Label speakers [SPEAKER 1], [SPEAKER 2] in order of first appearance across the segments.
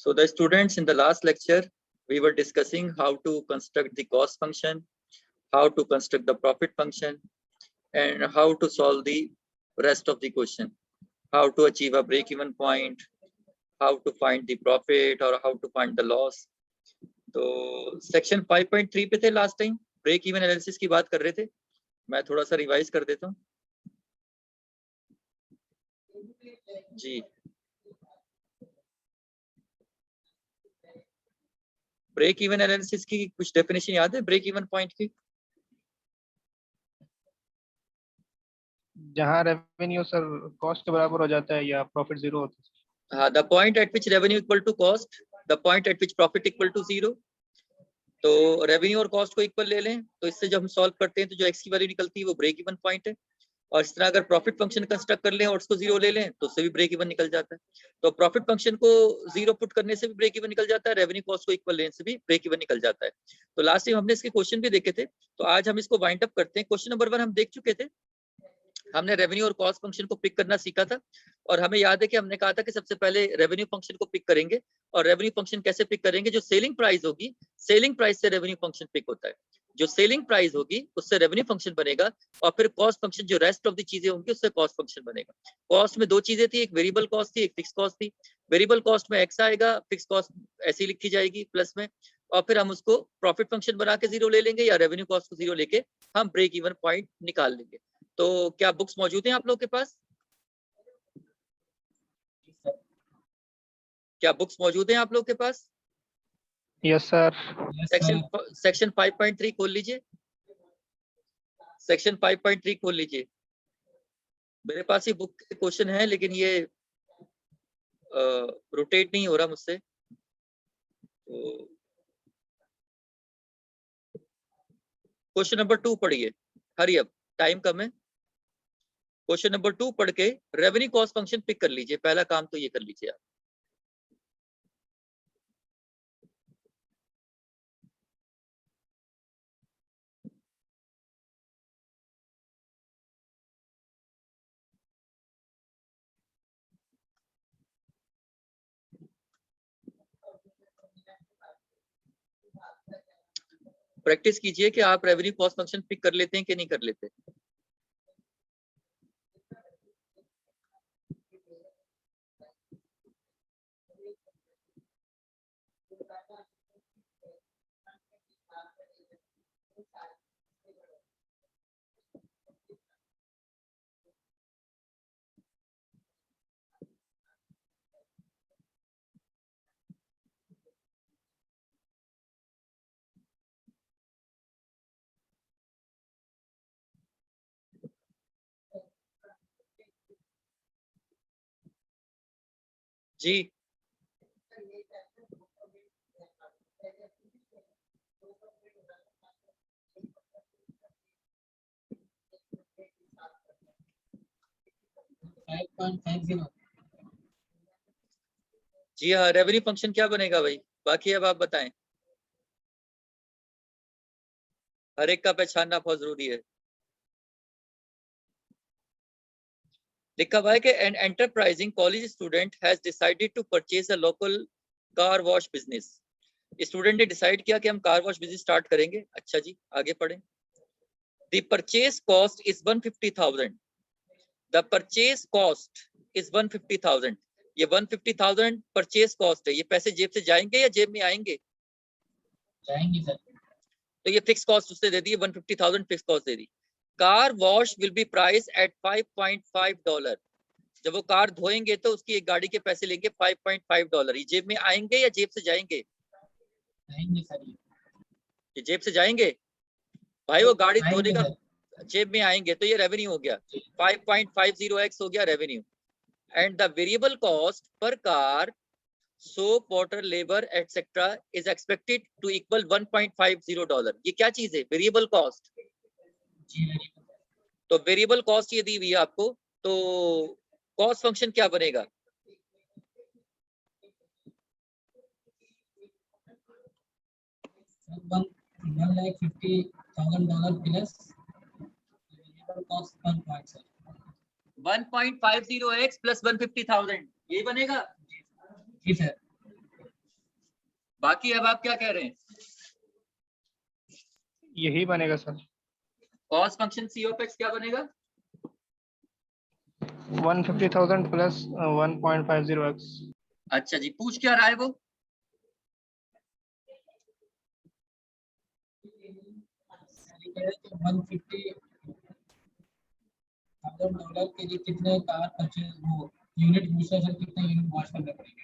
[SPEAKER 1] So the students, in the last lecture, we were discussing how to construct the cost function, how to construct the profit function, and how to solve the rest of the question. How to achieve a break-even point, how to find the profit or how to find the loss. तो section 5.3 पे थे last time, break even analysis की बात कर रहे थे. मैं थोड़ा सा रिवाइज कर देता हूँ जी. ब्रेक इवन एनालिसिस की कुछ डेफिनेशन याद है ब्रेक इवन पॉइंट की?
[SPEAKER 2] जहाँ रेवेन्यू सर कॉस्ट के बराबर हो जाता है या प्रॉफिट जीरो होता है.
[SPEAKER 1] हाँ, the point at which revenue equal to cost, the point at which profit equal to zero. तो रेवेन्यू और कॉस्ट को इक्वल ले लें तो इससे जब हम सॉल्व करते हैं तो जो एक्स की वैल्यू निकलती है वो ब्रेक इवन पॉइंट है. और इस तरह अगर प्रॉफिट फंक्शन कंस्ट्रक्ट कर लें और उसको जीरो ले लें तो उससे भी ब्रेक इवन निकल जाता है. तो प्रॉफिट फंक्शन को जीरो पुट करने से भी ब्रेक इवन निकल जाता है, रेवेन्यू कॉस्ट को इक्वल लेने से भी ब्रेक इवन निकल जाता है. तो लास्ट टाइम हमने इसके क्वेश्चन भी देखे थे, तो आज हम इसको वाइंड अप करते हैं. क्वेश्चन नंबर 1 हम देख चुके थे. हमने रेवेन्यू और कॉस्ट फंक्शन को पिक करना सीखा था और हमें याद है कि हमने कहा था कि सबसे पहले रेवेन्यू फंक्शन को पिक करेंगे. और रेवेन्यू फंक्शन कैसे पिक करेंगे? जो सेलिंग प्राइस होगी, सेलिंग प्राइस से रेवेन्यू फंक्शन पिक होता है. जो सेलिंग प्राइस होगी उससे रेवेन्यू फंक्शन बनेगा और फिर कॉस्ट फंक्शन जो रेस्ट ऑफ द चीजें होंगी उससे कॉस्ट फंक्शन बनेगा. कॉस्ट में दो चीजें थी, एक वेरिएबल कॉस्ट थी, एक फिक्स कॉस्ट थी. वेरिएबल कॉस्ट में एक्स आएगा, फिक्स कॉस्ट ऐसी लिखी जाएगी प्लस में, और फिर हम उसको प्रॉफिट फंक्शन बना के जीरो ले लेंगे या रेवेन्यू कॉस्ट को जीरो लेके हम ब्रेक इवन पॉइंट निकाल लेंगे. तो क्या बुक्स मौजूद हैं आप लोगों के पास? क्या बुक्स मौजूद हैं आप लोगों के पास?
[SPEAKER 2] Yes sir.
[SPEAKER 1] सेक्शन 5.3 खोल लीजिए. सेक्शन 5.3 खोल लीजिए. मेरे पास ये बुक के क्वेश्चन है लेकिन ये रोटेट नहीं हो रहा मुझसे. तो क्वेश्चन नंबर 2 पढ़िए, हरी अप, टाइम कम है. क्वेश्चन नंबर 2 पढ़ के रेवेन्यू कॉस्ट फंक्शन पिक कर लीजिए. पहला काम तो ये कर लीजिए आप. प्रैक्टिस कीजिए कि आप रेवेन्यू कॉस्ट फंक्शन पिक कर लेते हैं कि नहीं कर लेते. जी
[SPEAKER 3] 5.50.
[SPEAKER 1] जी हाँ, रेवेन्यू फंक्शन क्या बनेगा भाई? बाकी अब आप बताएं, हर एक का पहचानना बहुत जरूरी है. लिखा हुआ है कि an enterprising college student has decided to purchase a local car wash business. Student ने डिसाइड किया कि हम कार वॉश बिजनेस स्टार्ट करेंगे. अच्छा जी, आगे पढ़ें. The purchase cost is 150,000. The purchase cost is 150,000. ये 150,000 परचेज कॉस्ट है. ये पैसे जेब से जाएंगे या जेब में आएंगे?
[SPEAKER 3] जाएंगे सर.
[SPEAKER 1] तो ये फिक्स कॉस्ट उसने दे दी, 150,000 फिक्स कॉस्ट दे दी. Car wash will be price at $5.5. जब वो कार धोएंगे तो उसकी एक गाड़ी के पैसे लेंगे $5.5. ये जेब में आएंगे या जेब से जाएंगे?
[SPEAKER 3] जाएंगे सर.
[SPEAKER 1] ये जेब से जाएंगे भाई. वो गाड़ी धोने का जेब में आएंगे तो ये रेवेन्यू हो गया. 5.50x हो गया revenue. And the variable cost per car, soap, water, labour etcetera is expected to equal $1.50. ये क्या चीज है? Variable cost. तो वेरिएबल कॉस्ट ये दी हुई है आपको, तो कॉस्ट फंक्शन क्या बनेगा?
[SPEAKER 3] $1,50,000 प्लस कॉस्ट
[SPEAKER 1] 1.50x प्लस 150,000, यही बनेगा.
[SPEAKER 3] जी सर.
[SPEAKER 1] बाकी अब आप क्या कह रहे हैं?
[SPEAKER 2] यही बनेगा sir.
[SPEAKER 1] Cost function C of x क्या बनेगा?
[SPEAKER 2] 150,000 प्लस 1.50x।
[SPEAKER 1] अच्छा जी, पूछ क्या रहा है वो?
[SPEAKER 3] सैलरी कह रहे तो $150,000 के लिए कितने कार परचेज वो यूनिट पूछा सर, कितने यूनिट वॉश करने पड़ेंगे?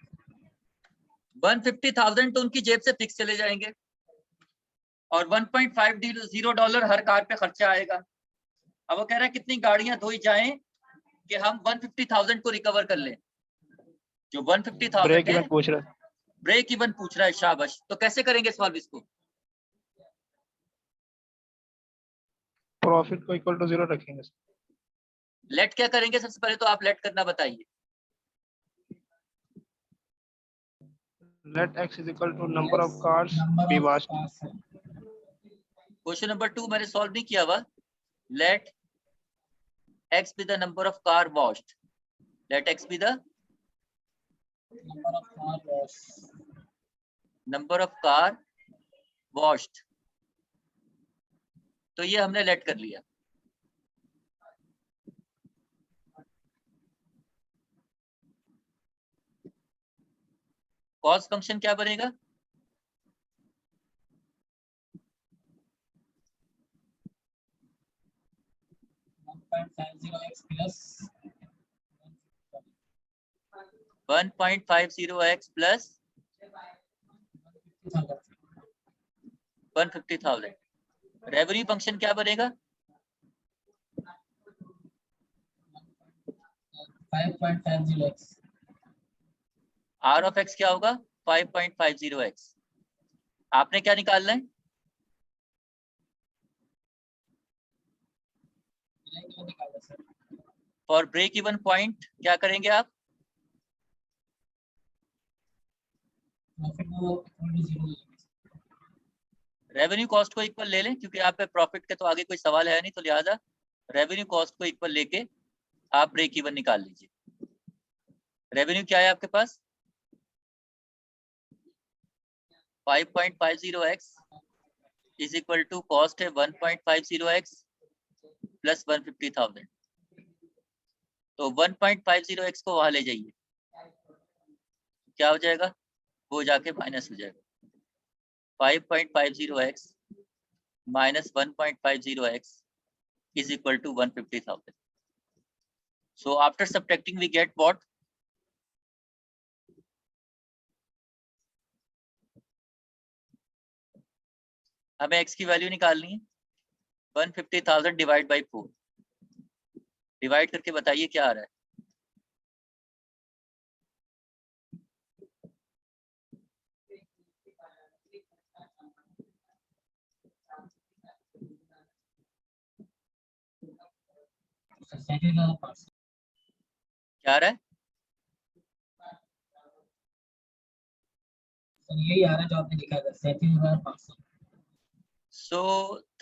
[SPEAKER 1] 150,000 तो उनकी जेब से फिक्स चले जाएंगे और $1.50 हर कार पे खर्चा आएगा। अब वो कह रहा है कितनी गाड़ियां धोई जाएं कि हम 150,000 को रिकवर कर लें। जो 150,000
[SPEAKER 2] ब्रेक
[SPEAKER 1] है,
[SPEAKER 2] इवन पूछ रहा है।
[SPEAKER 1] ब्रेक इवन पूछ रहा है। शाबाश। तो कैसे करेंगे सॉल्व इसको?
[SPEAKER 2] प्रॉफिट को इक्वल टू 0 रखेंगे सर।
[SPEAKER 1] लेट क्या करेंगे? सबसे पहले तो आप लेट करना बताइए।
[SPEAKER 2] Let x is equal to number of cars be washed.
[SPEAKER 1] Question number 2 मैंने सॉल्व नहीं किया हुआ। Let x be the number of car washed. Let x be the number of car washed. तो ये हमने लेट कर लिया। कॉस्ट फंक्शन क्या बनेगा?
[SPEAKER 3] plus
[SPEAKER 1] 1.50x plus 150,000। Revenue function क्या बनेगा?
[SPEAKER 3] 5.50x।
[SPEAKER 1] R of x क्या होगा? 5.50x। आपने क्या निकालना है? फॉर ब्रेक इवन पॉइंट क्या करेंगे आप? रेवेन्यू कॉस्ट को इक्वल ले लें, क्योंकि आप पे प्रॉफिट के तो आगे कोई सवाल है नहीं, तो लिहाजा रेवेन्यू कॉस्ट को इक्वल लेके आप ब्रेक इवन निकाल लीजिए। रेवेन्यू क्या है आपके पास? 5.50x is equal to cost है 1.50x प्लस 150,000। तो 1.50x को वहां ले जाइए, क्या हो जाएगा? वो जाके माइनस हो जाएगा। 5.50x minus 1.50x is equal to 150,000. So after subtracting we get what? हमें x की वैल्यू निकालनी है। 150,000 डिवाइड बाई 4। डिवाइड करके बताइए क्या आ रहा है। क्या आ रहा है?
[SPEAKER 3] यही आ रहा है जो आपने लिखा था 37,500।
[SPEAKER 1] So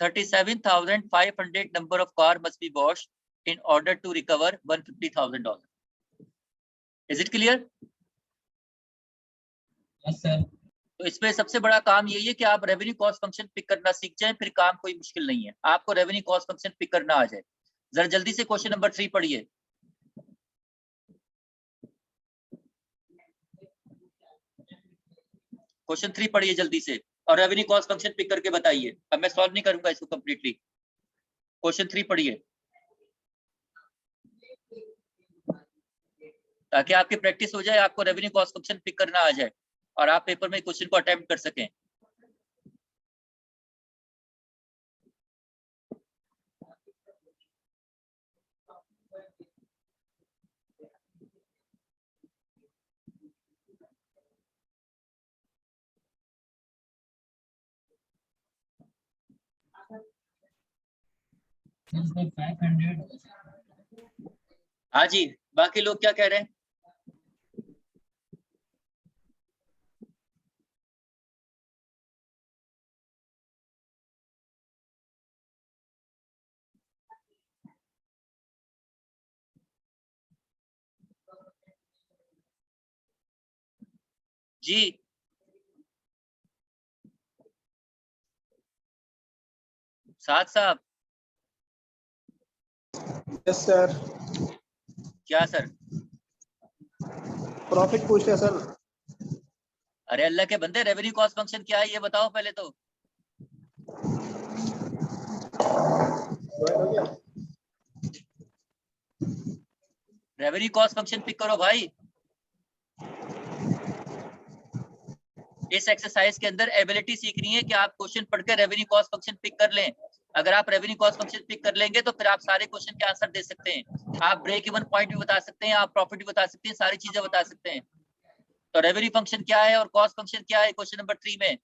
[SPEAKER 1] 37,500 number of car must be washed in order to recover $150,000. Is it clear?
[SPEAKER 3] Yes sir.
[SPEAKER 1] तो इसमें सबसे बड़ा काम यही है कि आप रेवेन्यू कॉस्ट फंक्शन पिक करना सीख जाएं, फिर काम कोई मुश्किल नहीं है। आपको रेवेन्यू कॉस्ट फंक्शन पिक करना आ जाए। जरा जल्दी से क्वेश्चन नंबर 3 पढ़िए। क्वेश्चन 3 पढ़िए जल्दी से और रेवेन्यू कॉस्ट फंक्शन पिक करके बताइए। अब मैं सॉल्व नहीं करूंगा इसको कंप्लीटली। क्वेश्चन 3 पढ़िए ताकि आपकी प्रैक्टिस हो जाए, आपको रेवेन्यू कॉस्ट फंक्शन पिक करना आ जाए और आप पेपर में क्वेश्चन को अटेम्प्ट कर सकें।
[SPEAKER 3] इसमें 500
[SPEAKER 1] हाँ जी, बाकी लोग क्या कह रहे हैं? जी साथ साहब
[SPEAKER 2] यस सर,
[SPEAKER 1] क्या सर?
[SPEAKER 2] प्रॉफिट पूछ रहे सर।
[SPEAKER 1] अरे अल्लाह के बंदे, रेवेन्यू कॉस्ट फंक्शन क्या है ये बताओ पहले तो। रेवेन्यू कॉस्ट फंक्शन पिक करो भाई। इस एक्सरसाइज के अंदर एबिलिटी सीखनी है कि आप क्वेश्चन पढ़कर रेवेन्यू कॉस्ट फंक्शन पिक कर लें। अगर आप रेवेन्यू कॉस्ट फंक्शन पिक कर लेंगे तो फिर आप सारे क्वेश्चन के आंसर दे सकते हैं। आप ब्रेक इवन पॉइंट भी बता सकते हैं, आप प्रॉफिट भी बता सकते हैं, सारी चीजें बता सकते हैं। तो रेवेन्यू फंक्शन क्या है और कॉस्ट फंक्शन क्या है क्वेश्चन नंबर 3 में?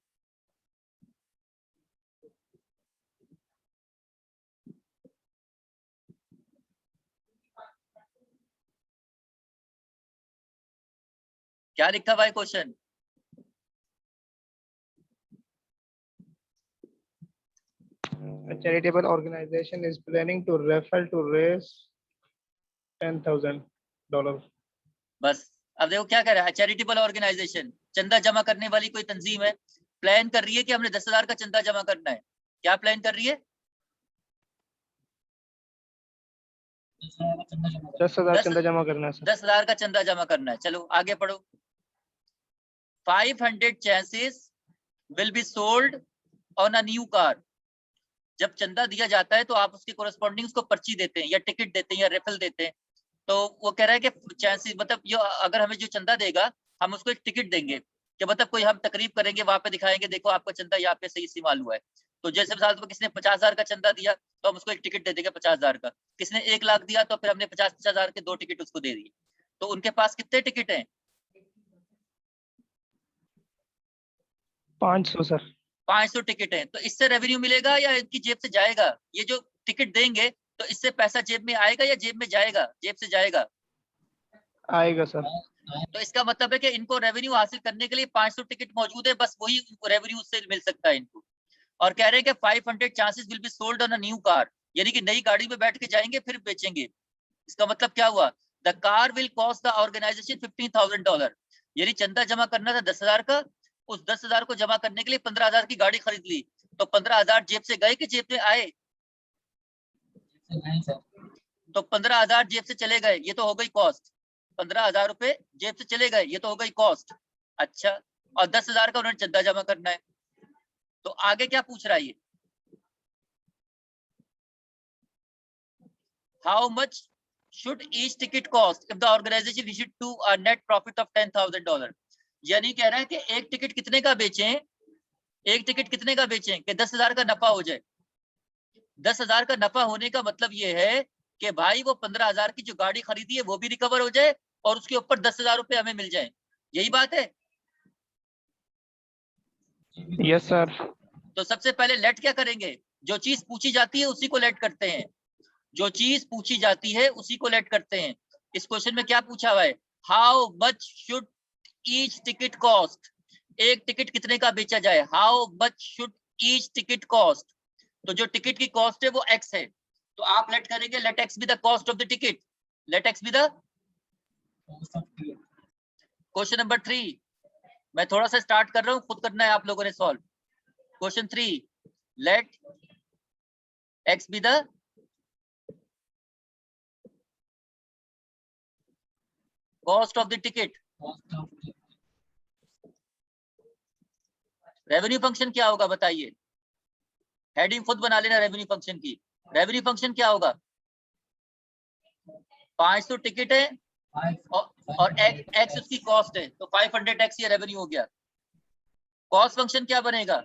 [SPEAKER 1] क्या लिखा हुआ है question?
[SPEAKER 2] A charitable organization is planning to raffle to raise $10,000.
[SPEAKER 1] बस अब देखो क्या कर रहा है। चैरिटेबल ऑर्गेनाइजेशन, चंदा जमा करने वाली कोई तंजीम है, प्लान कर रही है कि हमने 10,000 का चंदा जमा करना है। क्या प्लान कर रही है?
[SPEAKER 2] 10,000 चंदा जमा करना है सर।
[SPEAKER 1] 10,000 का चंदा जमा करना है। चलो आगे पढ़ो। 500 chances will be sold on a new car। जब चंदा दिया जाता है तो आप उसके कोरस्पॉन्डिंग उसको पर्ची देते हैं या टिकट देते हैं या रेफल देते हैं। तो वो कह रहा है कि चांसेस मतलब जो अगर हमें जो चंदा देगा हम उसको एक टिकट देंगे कि मतलब कोई हम तकरीब करेंगे, वहां पे दिखाएंगे देखो आपका चंदा यहाँ पे सही इस्तेमाल हुआ है। तो जैसे मिसाल तो किसने 50,000 का चंदा दिया तो हम उसको एक टिकट दे देंगे 50,000 का। किसने 1 लाख दिया तो फिर हमने 50,000 के 2 टिकट उसको दे दिए। तो उनके पास कितने टिकट हैं?
[SPEAKER 2] 500 सर।
[SPEAKER 1] 500 टिकट हैं। तो इससे रेवेन्यू मिलेगा या इनकी जेब से जाएगा? ये जो टिकट देंगे तो इससे पैसा जेब में आएगा या जेब में जाएगा? जेब से जाएगा।
[SPEAKER 2] आएगा सर।
[SPEAKER 1] तो इसका मतलब है कि इनको रेवेन्यू हासिल करने के लिए 500 टिकट मौजूद है, बस वही रेवेन्यू से मिल सकता है इनको। और कह रहे हैं कि 500 chances will be sold on a new car, यानी कि नई गाड़ी में बैठ के जाएंगे फिर बेचेंगे। इसका मतलब क्या हुआ? The car will cost the organisation $15,000। यानी चंदा जमा करना था 10,000 का, उस 10,000 को जमा करने के लिए 15,000 की गाड़ी खरीद ली। तो 15,000 जेब से गए कि जेब में आए? तो 15,000 जेब से चले गए, ये तो हो गई कॉस्ट। 15,000 रुपए जेब से चले गए, ये तो हो गई कॉस्ट। अच्छा, और 10,000 का उन्होंने चंदा जमा करना है। तो आगे क्या पूछ रहा है ये? How much should each ticket cost if the organization issued to a net profit of $10,000। यानी कह रहा है कि एक टिकट कितने का बेचें, एक टिकट कितने का बेचें कि 10,000 का नफा हो जाए। 10,000 का नफा होने का मतलब ये है कि भाई वो 15,000 की जो गाड़ी खरीदी है वो भी रिकवर हो जाए और उसके ऊपर 10,000 रुपए हमें मिल जाए। यही बात है।
[SPEAKER 2] Yes sir.
[SPEAKER 1] तो सबसे पहले लेट क्या करेंगे? जो चीज पूछी जाती है उसी को लेट करते हैं। जो चीज पूछी जाती है उसी को लेट करते हैं। इस क्वेश्चन में क्या पूछा हुआ है? How much should each ticket cost. एक टिकट कितने का बेचा जाए? How much should each ticket cost. तो जो टिकट की कॉस्ट है वो x है। तो आप लेट करेंगे let x be the cost of the ticket. Let x be the question number 3। मैं थोड़ा सा स्टार्ट कर रहा हूं, खुद करना है आप लोगों ने solve. Question 3, let x be the cost of the ticket. Revenue function क्या होगा बताइए? हेडिंग खुद बना लेना रेवेन्यू फंक्शन की। रेवेन्यू फंक्शन क्या होगा? 500 टिकट है और x उसकी कॉस्ट है, तो 500x ये रेवेन्यू हो गया। कॉस्ट फंक्शन क्या बनेगा?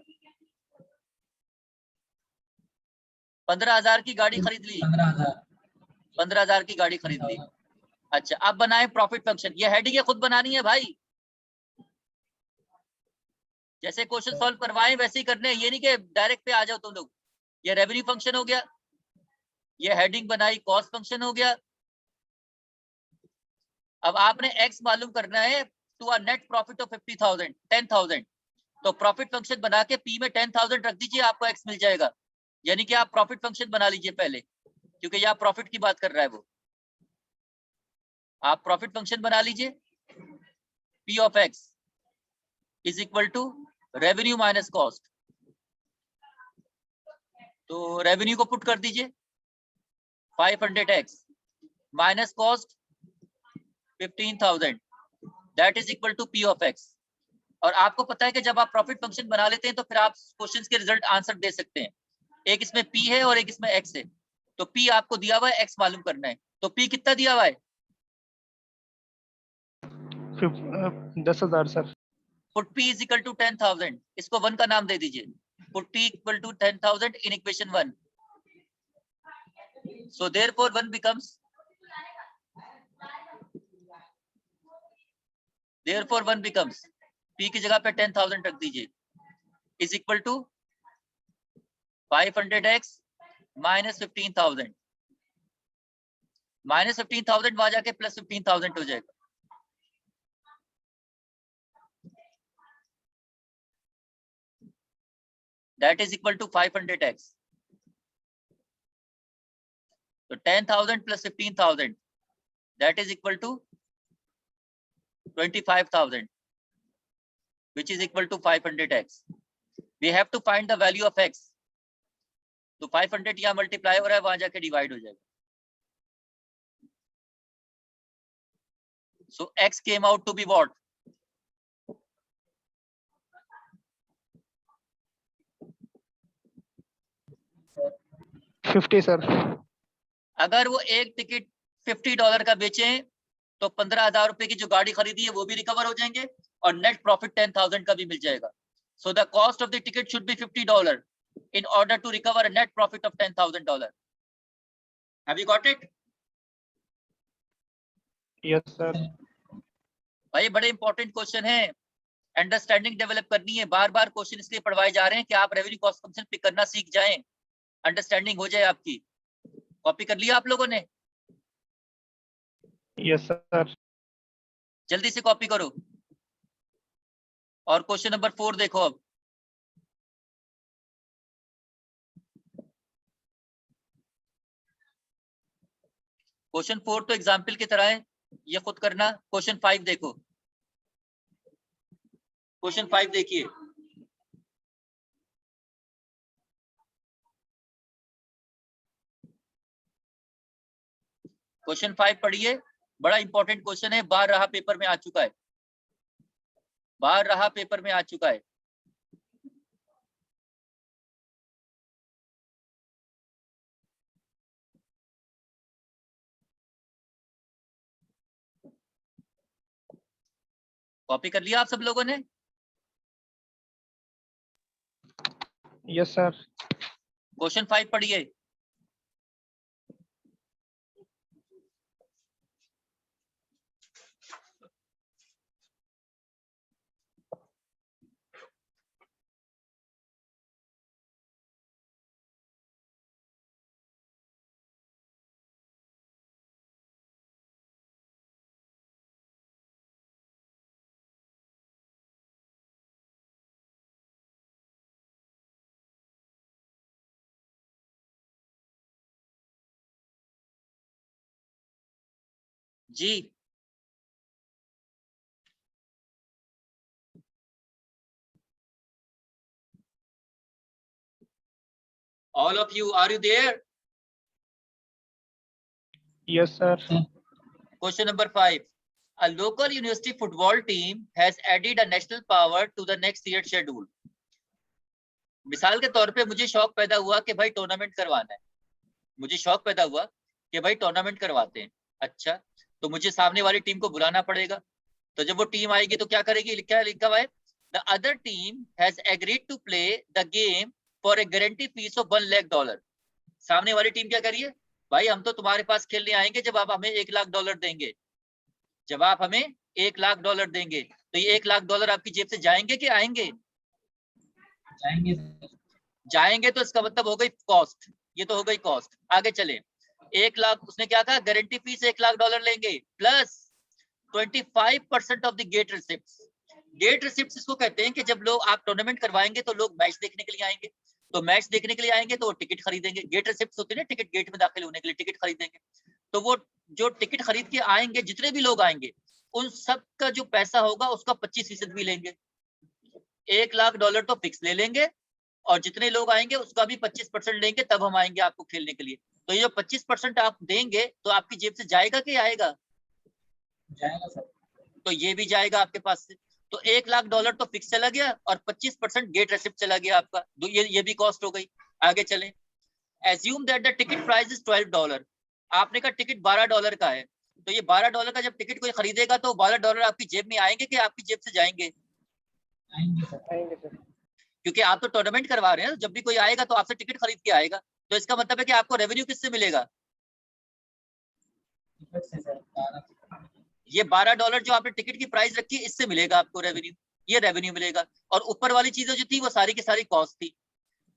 [SPEAKER 1] 15,000 की गाड़ी खरीद ली, 15,000 की गाड़ी खरीद ली। अच्छा, अब बनाए प्रॉफिट फंक्शन। ये हेडिंग है खुद बनानी है भाई, जैसे क्वेश्चन सॉल्व करवाए वैसे ही करने हैं, ये नहीं कि डायरेक्ट पे आ जाओ तुम लोग। ये रेवेन्यू फंक्शन हो गया, ये हेडिंग बनाई कॉस्ट फंक्शन हो गया। अब आपने x मालूम करना है to a net profit of 50,000 10,000। तो प्रॉफिट फंक्शन बना के p में 10,000 रख दीजिए, आपको x मिल जाएगा। यानी कि आप प्रॉफिट फंक्शन बना लीजिए पहले, क्योंकि यहाँ प्रॉफिट की बात कर रहा है वो। आप प्रॉफिट फंक्शन बना लीजिए। p of x is equal to revenue minus cost. तो रेवेन्यू को पुट कर दीजिए 500x minus cost 15,000 that is equal to P of x। और आपको पता है कि जब आप प्रॉफिट फंक्शन बना लेते हैं तो फिर आप क्वेश्चंस के रिजल्ट आंसर दे सकते हैं। एक इसमें P है और एक इसमें x है, तो P आपको दिया हुआ है, x मालूम करना है। तो P कितना दिया हुआ है?
[SPEAKER 2] 10,000 sir.
[SPEAKER 1] Put P is equal to 10,000, इसको 1 का नाम दे दीजिए। Put T equal to 10,000 in equation 1। So therefore 1 becomes P की जगह पे 10,000 रख दीजिए is equal to 500x minus 15,000 minus 15,000 वहां जाके प्लस 15,000 हो जाएगा। That is equal to 500x। तो 10,000 plus 15,000 that is equal to 25,000 which is equal to 500x. We have to find the value of x. तो 500 यहाँ मल्टीप्लाई हो रहा है, वहां जाके डिवाइड हो जाएगा। So x came out to be what?
[SPEAKER 2] 50 sir.
[SPEAKER 1] अगर वो एक टिकट $50 का बेचें तो 15,000 रुपए की जो गाड़ी खरीदी है वो भी रिकवर हो जाएंगे और नेट प्रॉफिट 10,000 का भी मिल जाएगा। So the cost of the ticket should be $50 in order to recover a net profit of $10,000. Have you got it?
[SPEAKER 2] Yes sir.
[SPEAKER 1] भाई बड़े इंपॉर्टेंट क्वेश्चन है, अंडरस्टैंडिंग डेवलप करनी है। बार बार क्वेश्चन इसलिए पढ़वाए जा रहे हैं कि आप रेवेन्यू कॉस्ट फंक्शन पिक करना सीख जाएं, अंडरस्टैंडिंग हो जाए आपकी। कॉपी कर लिया आप लोगों ने?
[SPEAKER 2] Yes sir.
[SPEAKER 1] जल्दी से कॉपी करो और क्वेश्चन नंबर 4 देखो। अब क्वेश्चन 4 तो एग्जाम्पल की तरह है, ये खुद करना। क्वेश्चन 5 देखो, क्वेश्चन 5 देखिए। क्वेश्चन 5 पढ़िए, बड़ा इंपॉर्टेंट क्वेश्चन है, बार रहा पेपर में आ चुका है, बार रहा पेपर में आ चुका है। कॉपी कर लिया आप सब लोगों ने?
[SPEAKER 2] Yes sir.
[SPEAKER 1] क्वेश्चन 5 पढ़िए। जी all of you, are you there?
[SPEAKER 2] Yes sir.
[SPEAKER 1] Question number 5. A local university football team has added a national power to the next year's schedule. मिसाल के तौर पे मुझे शौक पैदा हुआ कि भाई टूर्नामेंट करवाना है, मुझे शौक पैदा हुआ कि भाई टूर्नामेंट करवाते हैं। अच्छा, तो मुझे सामने वाली टीम को बुलाना पड़ेगा। तो जब वो टीम आएगी तो क्या करेगी? क्या लिखा हुआ है? The other team has agreed to play the game for a guarantee fees of $1 lakh. सामने वाली टीम क्या करिए? भाई हम तो तुम्हारे पास खेलने आएंगे जब आप हमें $1 लाख देंगे, जब आप हमें $1 लाख देंगे। तो ये $1 लाख आपकी जेब से जाएंगे कि आएंगे?
[SPEAKER 3] जाएंगे।
[SPEAKER 1] जाएंगे, तो इसका मतलब हो गई कॉस्ट, ये तो हो गई कॉस्ट। आगे चले, 1 लाख, उसने क्या कहा? गारंटी फीस $1 लाख लेंगे plus 25% of the gate receipts. Gate receipts इसको कहते हैं कि जब लोग आप टूर्नामेंट करवाएंगे तो लोग मैच देखने के लिए आएंगे, तो मैच देखने के लिए आएंगे तो वो टिकट खरीदेंगे। गेट रिसिप्ट्स होते हैं ना, टिकट, गेट में दाखिल होने के लिए टिकट खरीदेंगे। तो वो जो टिकट खरीद के आएंगे, जितने भी लोग आएंगे, उन सब का जो पैसा होगा उसका 25% भी लेंगे। $1 लाख तो फिक्स ले लेंगे और जितने लोग आएंगे उसका भी 25% लेंगे, तब हम आएंगे आपको खेलने के लिए। तो ये जो 25% आप देंगे तो आपकी जेब से जाएगा कि आएगा?
[SPEAKER 3] जाएगा सर।
[SPEAKER 1] तो ये भी जाएगा आपके पास से। तो $1,00,000 तो फिक्स चला गया और 25% गेट रेसिप्ट चला गया आपका। तो ये भी कॉस्ट हो गई। आगे चलें। Assume that the ticket price is $12। आपने कहा टिकट $12 का है, तो ये $12 का जब टिकट कोई खरीदेगा तो $12 आपकी जेब में आएंगे कि आपकी जेब से जाएंगे?
[SPEAKER 3] आएंगे सर।
[SPEAKER 2] आएंगे सर।
[SPEAKER 1] क्योंकि आप तो टूर्नामेंट करवा रहे हैं, जब भी कोई आएगा तो आपसे टिकट खरीद के आएगा, तो इसका मतलब है कि आपको रेवेन्यू किससे मिलेगा?
[SPEAKER 3] टिकट से सर।
[SPEAKER 1] ये $12 जो आपने टिकट की प्राइस रखी, इससे मिलेगा आपको रेवेन्यू, ये रेवेन्यू मिलेगा। और ऊपर वाली चीजें जो थी वो सारी की सारी कॉस्ट थी।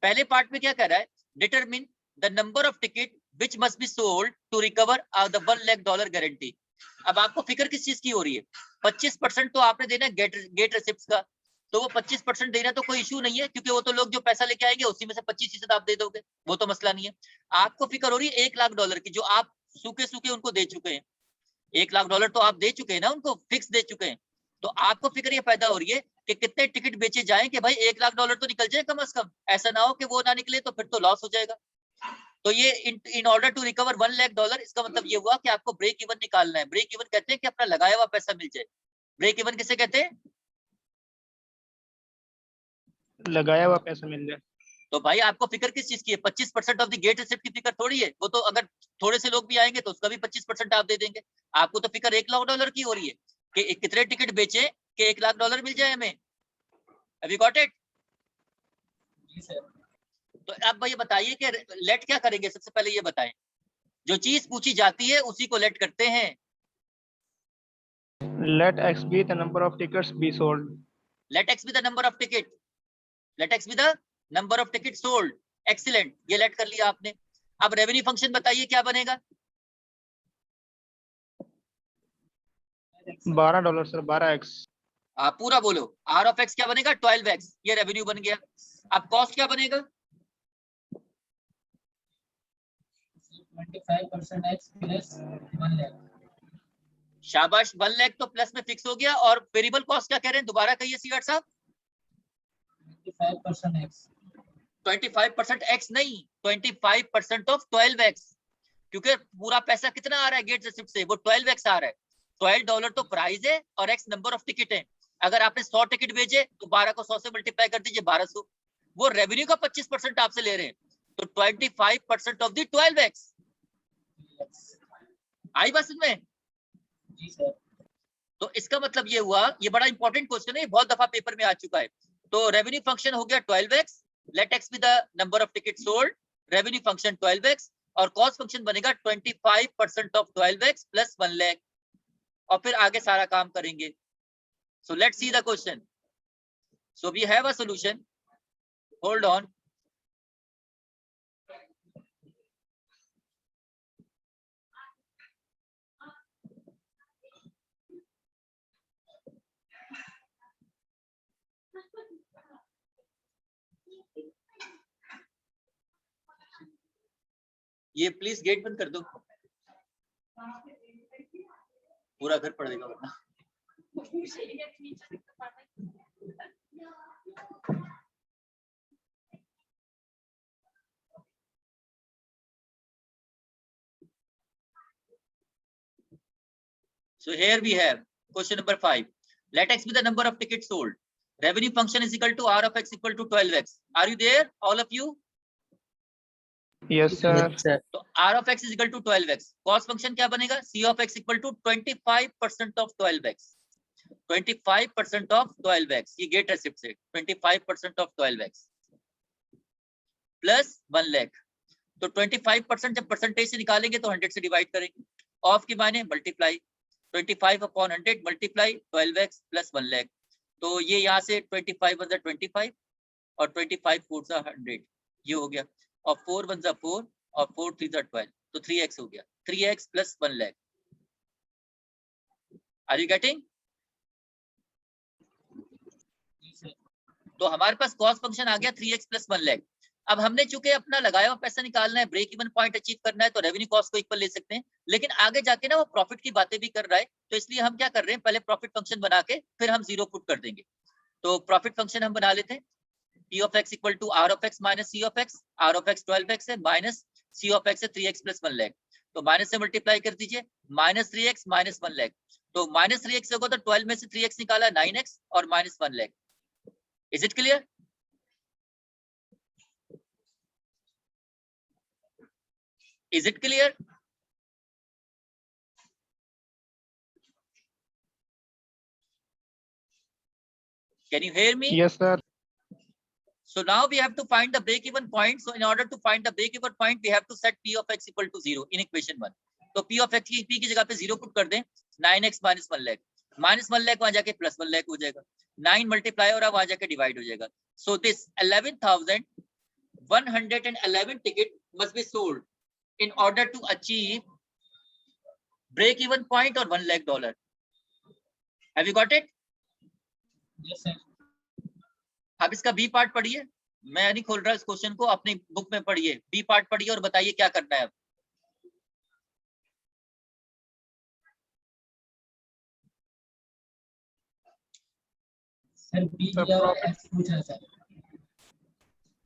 [SPEAKER 1] पहले पार्ट में क्या कह रहा है? Determine the number of ticket which must be sold to recover the $1,00,000 guarantee. अब आपको फिक्र किस चीज की हो रही है? 25% तो आपने देना गेट रेसिप्ट का, तो वो 25% देना तो कोई इशू नहीं है, क्योंकि वो तो लोग जो पैसा लेके आएंगे उसी में से 25% आप दे दोगे, वो तो मसला नहीं है। आपको फिक्र हो रही है $1,00,000 की, जो आप सूखे सूखे उनको दे चुके हैं। $1,00,000 तो आप दे चुके हैं ना, उनको फिक्स दे चुके हैं। तो आपको फिक्र ये पैदा हो रही है कि कितने टिकट बेचे जाएं कि भाई $1,00,000 तो निकल जाए कम से कम, ऐसा ना हो कि वो ना निकले तो फिर तो लॉस हो जाएगा। तो ये इन ऑर्डर टू रिकवर $1,00,000, इसका मतलब ये हुआ कि आपको ब्रेक इवन निकालना है। ब्रेक इवन कहते हैं कि अपना लगाया हुआ पैसा मिल जाए। ब्रेक इवन किसे कहते हैं?
[SPEAKER 2] लगाया हुआ पैसा मिल जाए।
[SPEAKER 1] तो भाई आपको फिक्र किस चीज की है? 25% ऑफ द गेट रिसिप्ट की फिक्र थोड़ी है, वो तो अगर थोड़े से लोग भी आएंगे तो उसका भी 25% आप दे देंगे। आपको तो फिक्र $1,00,000 की हो रही है कि कितने टिकट बेचे कि $1,00,000 मिल जाए हमें। Have you got it?
[SPEAKER 3] जी सर।
[SPEAKER 1] तो अब ये बताइए कि लेट क्या करेंगे? सबसे पहले ये बताएं, जो चीज पूछी जाती है उसी को लेट करते हैं।
[SPEAKER 2] Let X be the number of tickets be sold.
[SPEAKER 1] Let X be the number of ticket. Let X be the number of tickets sold. Excellent, ये लेट कर लिया आपने। अब रेवेन्यू फंक्शन बताइए क्या बनेगा?
[SPEAKER 2] $12 सर, 12x।
[SPEAKER 1] आप पूरा बोलो। R of X क्या बनेगा? 12x, ये रेवेन्यू बन गया। अब कॉस्ट क्या बनेगा?
[SPEAKER 3] 25% X प्लस 1,00,000।
[SPEAKER 1] शाबाश, 1,00,000 तो प्लस में फिक्स हो गया। और वेरिएबल कॉस्ट क्या कह रहे हैं? दोबारा कहिए सीआर साहब।
[SPEAKER 3] 25% X।
[SPEAKER 1] 25% X नहीं, 25% ऑफ 12x, क्योंकि पूरा पैसा कितना आ रहा है गेट रिसिप्ट से? वो 12x आ रहा है। $12 तो प्राइस है और X नंबर ऑफ टिकट है। अगर आपने 100 टिकट भेजे तो 12 को 100 से मल्टीप्लाई कर दीजिए, 1200। वो रेवेन्यू का 25% आपसे ले रहे हैं, तो 25% ऑफ द 12x। आई बात समझ में?
[SPEAKER 3] जी सर।
[SPEAKER 1] तो इसका मतलब ये हुआ, ये बड़ा इंपॉर्टेंट क्वेश्चन है, बहुत दफा पेपर में आ चुका है। तो रेवेन्यू फंक्शन हो गया 12x, let x be the number of ticket sold, revenue function 12x, और कॉस्ट फंक्शन बनेगा 25% ऑफ 12x प्लस 1,00,000, और फिर आगे सारा काम करेंगे। So let's see the question. So we have a solution, hold on. ये प्लीज गेट बंद कर दो, पूरा घर पड़ेगा वरना। So here we have question number 5. Let x be the number of tickets sold. Revenue function is equal to R of x equal to 12x. Are you there, all of you?
[SPEAKER 2] Yes sir.
[SPEAKER 1] तो R of x is equal to 12x. Cost function क्या बनेगा? C of x equal to 25% of 12x. 25% of 12x. ये gate receipt से 25% of 12x plus 1,00,000। तो 25% जब percentage से निकालेंगे तो 100 से डिवाइड करेंगे। ऑफ की माने मल्टीप्लाई, 25/100 मल्टीप्लाई 12x प्लस 1,00,000। तो ये यहाँ से 25 × 25 और 25 × 4 = 100, ये हो गया। और 4 × 1 = 4 और 4 × 3 = 12, तो 3x हो गया। 3x plus 1,00,000। Are you getting? तो हमारे पास कॉस्ट फंक्शन आ गया 3x प्लस 1,00,000। अब हमने चूंकि अपना लगाया हुआ पैसा निकालना है, ब्रेक इवन पॉइंट अचीव करना है, तो रेवेन्यू कॉस्ट को इक्वल ले सकते हैं। लेकिन आगे जाके ना वो प्रॉफिट की बातें भी कर रहा है, तो इसलिए हम क्या कर रहे हैं, पहले प्रॉफिट फंक्शन बना के फिर हम जीरो पुट कर देंगे। तो प्रॉफिट फंक्शन हम बना लेते हैं। P of x equal to R of x minus C of x, R of x 12x है माइनस C of x है 3x प्लस 1 लाख, तो माइनस से मल्टीप्लाई कर दीजिए, माइनस 3x माइनस 1 लाख, तो माइनस 3x होगा तो 12 में से 3x निकाला 9x और minus 1 lakh. Is it clear? Is it clear? Can you hear me?
[SPEAKER 2] Yes, sir.
[SPEAKER 1] So now we have to find the break-even point. So in order to find the break-even point, we have to set P of x equal to 0 in equation 1. तो P of x की P की जगह पे 0 put कर दें, 9x minus 1 lakh, minus 1 lakh वहां जाके plus 1 lakh हो जाएगा, 9 मल्टीप्लाई और वहां जाके डिवाइड हो जाएगा. So this 11,111 ticket must be sold in order to achieve break-even point or $1 lakh. Have you got it?
[SPEAKER 3] Yes, sir.
[SPEAKER 1] अब इसका बी पार्ट पढ़िए, मैं नहीं खोल रहा इस क्वेश्चन को, अपनी बुक में पढ़िए, बी पार्ट पढ़िए और बताइए क्या करना है अब.
[SPEAKER 3] सर P दिया हुआ है, X पूछ रहा है सर.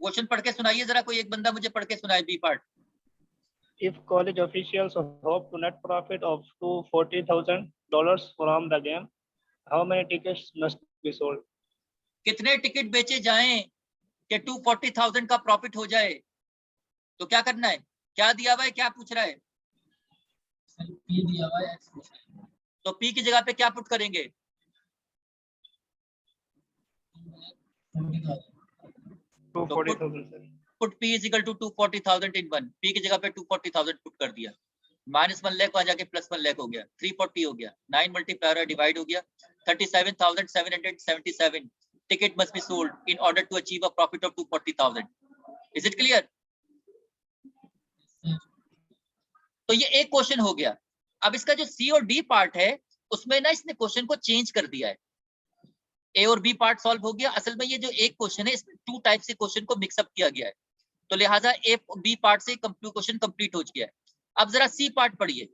[SPEAKER 1] क्वेश्चन पढ़ के सुनाइए जरा, कोई एक बंदा मुझे पढ़ के सुनाए B part.
[SPEAKER 2] If college officials hope to net profit of $240,000 from the game, how many tickets must be sold?
[SPEAKER 1] कितने टिकट बेचे जाएं कि 240,000 का प्रॉफिट हो जाए, तो क्या करना है? क्या दिया हुआ है, क्या पूछ रहा है?
[SPEAKER 3] सर P दिया हुआ है, X पूछ रहा है.
[SPEAKER 1] तो पी की जगह पे क्या पुट करेंगे?
[SPEAKER 2] 240,000, sir.
[SPEAKER 1] Put P is equal to 240,000 in 1. P की जगह पे 240,000 पुट कर दिया, माइनस 1 लाख वहां जाके प्लस 1 लाख हो गया, 340 हो गया, 9 मल्टीप्लाई डिवाइड हो गया, 37,777 ticket must be sold in order to achieve a profit of 240,000. Is it clear? तो ये एक क्वेश्चन हो गया. अब इसका जो सी और डी पार्ट है उसमें ना इसने क्वेश्चन को चेंज कर दिया है. ए और बी पार्ट सॉल्व हो गया. असल में ये जो एक क्वेश्चन है इसमें 2 टाइप से क्वेश्चन को मिक्सअप किया गया है, तो लिहाजा ए बी पार्ट से क्वेश्चन कंप्लीट हो गया है. अब जरा सी पार्ट पढ़िए.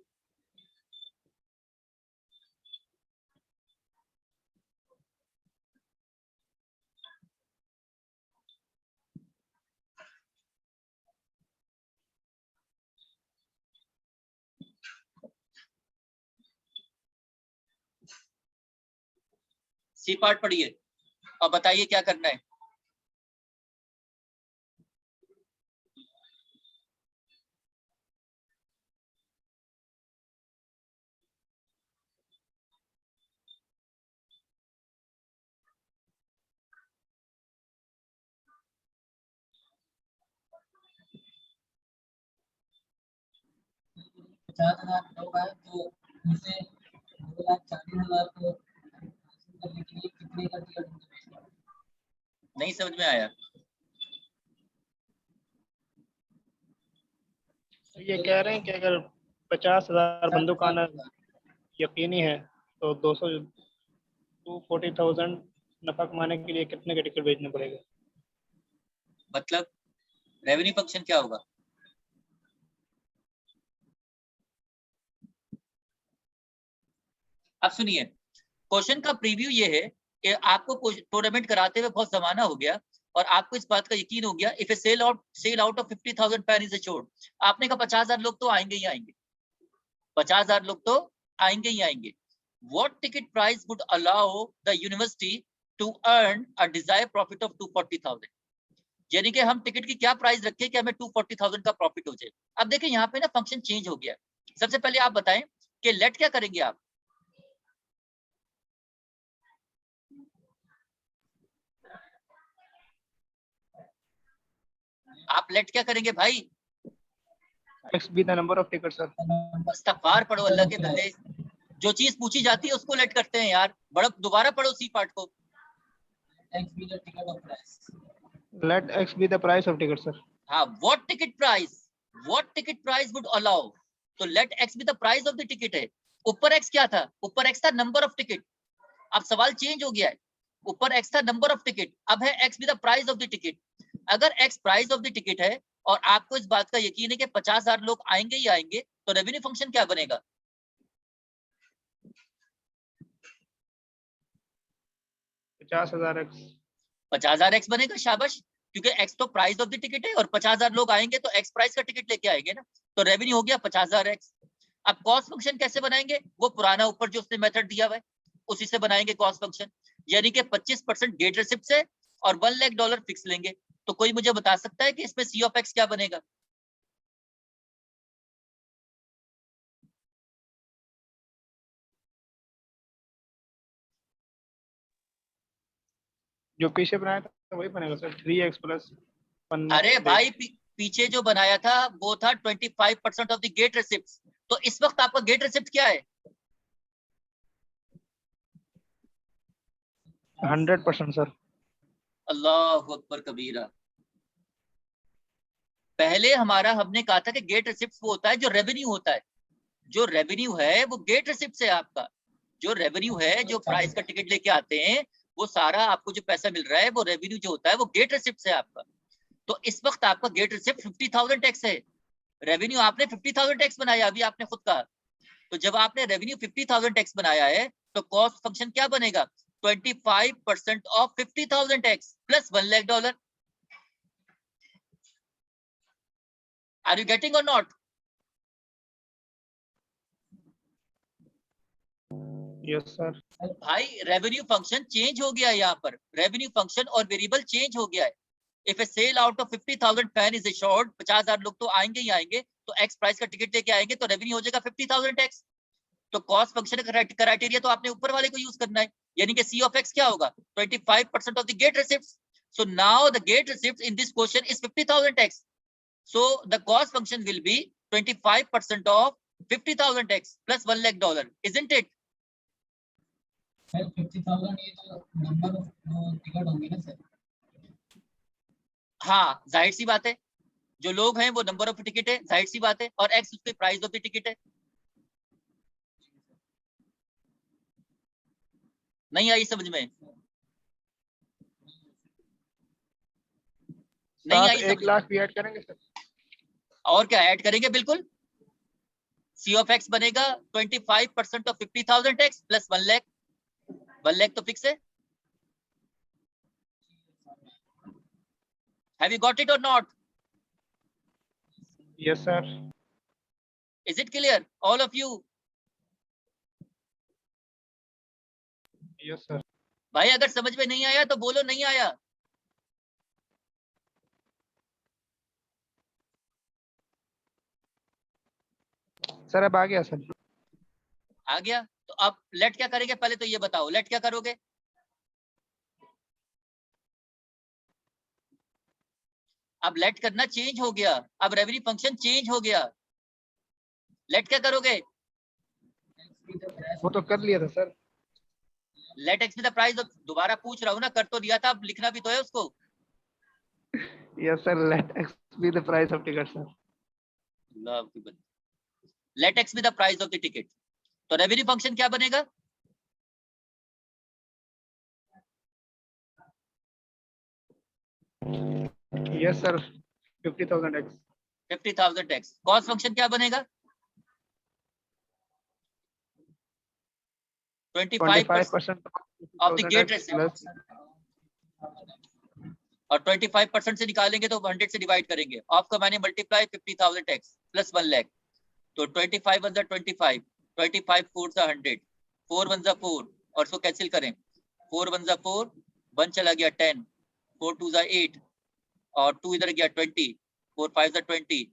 [SPEAKER 1] सी पार्ट पढ़िए और बताइए क्या करना है.
[SPEAKER 3] $50,000 लोग आए तो उनसे 2,40,000 को हासिल करने के लिए कितने का टिकट उनको बेचना है?
[SPEAKER 1] नहीं समझ में आया.
[SPEAKER 2] ये कह रहे हैं कि अगर 50,000 बंदूक आना यकीनी है तो 240,000 नफा कमाने के लिए कितने के टिकट बेचने पड़ेगा?
[SPEAKER 1] मतलब रेवेन्यू फंक्शन क्या होगा? अब सुनिए, क्वेश्चन का प्रीव्यू ये है कि आपको टूर्नामेंट कराते हुए बहुत जमाना हो गया और आपको इस बात का यकीन हो गया, if a sell out of 50,000 pan is assured. आपने कहा 50,000 लोग तो आएंगे ही आएंगे, 50,000 लोग तो आएंगे ही आएंगे. What ticket price would allow the university to earn a desired profit of 240,000? यानी कि हम टिकट की क्या प्राइस रखें कि हमें 240,000 का प्रॉफिट हो जाए. अब देखिए यहाँ पे ना फंक्शन चेंज हो गया. सबसे पहले आप बताएं कि लेट क्या करेंगे आप? आप लेट क्या करेंगे भाई?
[SPEAKER 2] X be the number of tickets, sir.
[SPEAKER 1] इस्तगफार पढ़ो अल्लाह के बंदे, जो चीज पूछी जाती है उसको लेट करते हैं यार. बड़ा दोबारा पढ़ो सी पार्ट को.
[SPEAKER 3] X be the ticket of price.
[SPEAKER 2] Let X be the price of tickets, sir.
[SPEAKER 1] हाँ, what ticket price would allow? तो let x be the price of the ticket है. ऊपर x क्या था? ऊपर x था number of ticket. अब सवाल चेंज हो गया है, ऊपर x था नंबर ऑफ टिकट, अब है x be the price of the ticket. अगर x price of the ticket है और आपको इस बात का यकीन है कि 50,000 लोग आएंगे ही आएंगे, तो रेवेन्यू फंक्शन क्या बनेगा?
[SPEAKER 2] 50,000 X.
[SPEAKER 1] 50,000 एक्स बनेगा, शाबाश, क्योंकि एक्स तो प्राइस ऑफ द टिकट है और 50,000 लोग आएंगे तो एक्स प्राइस का टिकट लेके आएंगे ना, तो रेवेन्यू हो गया 50,000 एक्स। अब कॉस्ट फंक्शन कैसे बनाएंगे, वो पुराना ऊपर जो उसने मेथड दिया हुआ है उसी से बनाएंगे कॉस्ट फंक्शन, यानी कि 25% गेट रिसिप्ट से और $1 लाख फिक्स लेंगे। तो कोई मुझे बता सकता है कि इसमें सी ऑफ एक्स क्या बनेगा?
[SPEAKER 2] जो पीछे बनाया था वही बनेगा सर, 3x प्लस 1
[SPEAKER 1] अरे भाई पीछे जो बनाया था वो था 25% ऑफ द गेट रिसिप्ट, तो इस वक्त आपका गेट रिसिप्ट क्या है?
[SPEAKER 2] 100% सर।
[SPEAKER 1] अल्लाह अकबर कबीरा। पहले हमने कहा था कि गेट रिसिप्ट वो होता है जो रेवेन्यू होता है, जो रेवेन्यू है वो गेट रिसिप्ट से आपका, जो रेवेन्यू है जो प्राइस का टिकट लेके आते हैं वो सारा आपको जो पैसा मिल रहा है वो रेवेन्यू जो होता है वो गेट रिसिप्ट से आपका। तो इस वक्त आपका गेट रिसिप्ट 50,000 टैक्स है, रेवेन्यू आपने 50,000 टैक्स बनाया, अभी आपने खुद कहा। तो जब आपने रेवेन्यू 50,000 टैक्स बनाया है तो कॉस्ट फंक्शन क्या बनेगा? 25% of 50,000 tax plus $1 lakh. Are you getting or not?
[SPEAKER 2] Yes sir.
[SPEAKER 1] भाई रेवेन्यू फंक्शन चेंज हो गया है, यहाँ पर रेवेन्यू फंक्शन और वेरिएबल चेंज हो गया है। If a sell out of 50,000 fan is assured, 50,000 लोग तो आएंगे ही आएंगे, तो एक्स प्राइस का टिकट लेके आएंगे तो रेवेन्यू हो जाएगा 50,000 टैक्स। तो कॉस्ट फंक्शन का क्राइटेरिया तो आपने ऊपर वाले को यूज करना है, यानी कि सी ऑफ एक्स क्या होगा? 25% of the gate receipts. So now the gate receipts in this question is 50,000 tax, so the cost function will be 25% of 50,000 tax plus $1 lakh, isn't it?
[SPEAKER 3] Sir 50,000 ये तो नंबर ऑफ टिकट होंगे ना sir?
[SPEAKER 1] हाँ जाहिर सी बात है, जो लोग हैं वो नंबर ऑफ टिकट है, जाहिर सी बात है, और एक्स उसके प्राइस ऑफ द टिकट है। नहीं आई समझ में? नहीं
[SPEAKER 2] साथ
[SPEAKER 1] आई
[SPEAKER 2] 1
[SPEAKER 1] समझ में?
[SPEAKER 2] लाख भी ऐड करेंगे सर?
[SPEAKER 1] और क्या ऐड करेंगे, बिल्कुल। सी ऑफ एक्स बनेगा 25% of 50,000 tax plus $1 lakh, $1 lakh तो फिक्स है। हैव यू गॉट इट और not?
[SPEAKER 2] Yes sir.
[SPEAKER 1] Is it clear all of you?
[SPEAKER 2] Yes sir.
[SPEAKER 1] भाई अगर समझ में नहीं आया तो बोलो नहीं आया।
[SPEAKER 2] सर अब आ गया सर।
[SPEAKER 1] आ गया? तो अब लेट क्या करेंगे, पहले तो ये बताओ लेट क्या करोगे? अब लेट करना चेंज हो गया, अब रेवेन्यू फंक्शन चेंज हो गया, लेट क्या करोगे?
[SPEAKER 2] वो तो कर लिया था sir.
[SPEAKER 1] Let x the price, दोबारा पूछ रहा हूँ ना, कर तो दिया था, अब लिखना भी तो है उसको।
[SPEAKER 2] Yes sir, let x be the price of ticket sir.
[SPEAKER 1] Let x be the price of the ticket, तो रेवेन्यू फंक्शन क्या बनेगा?
[SPEAKER 2] Yes sir, 50,000 x.
[SPEAKER 1] 50,000 x. Cost function क्या बनेगा? 25% ऑफ द गेट रिसिप्ट, और 25% से निकालेंगे तो 100 से डिवाइड करेंगे, ऑफ का मैंने मल्टीप्लाई 50,000 एक्स प्लस 1 लाख, तो 25 1 25, 25 4 100, 4 1 4, और इसको कैंसिल करें, 4 1 4, 1 चला गया 10, 4 2 8, और 2 इधर गया 20, 4 5 20।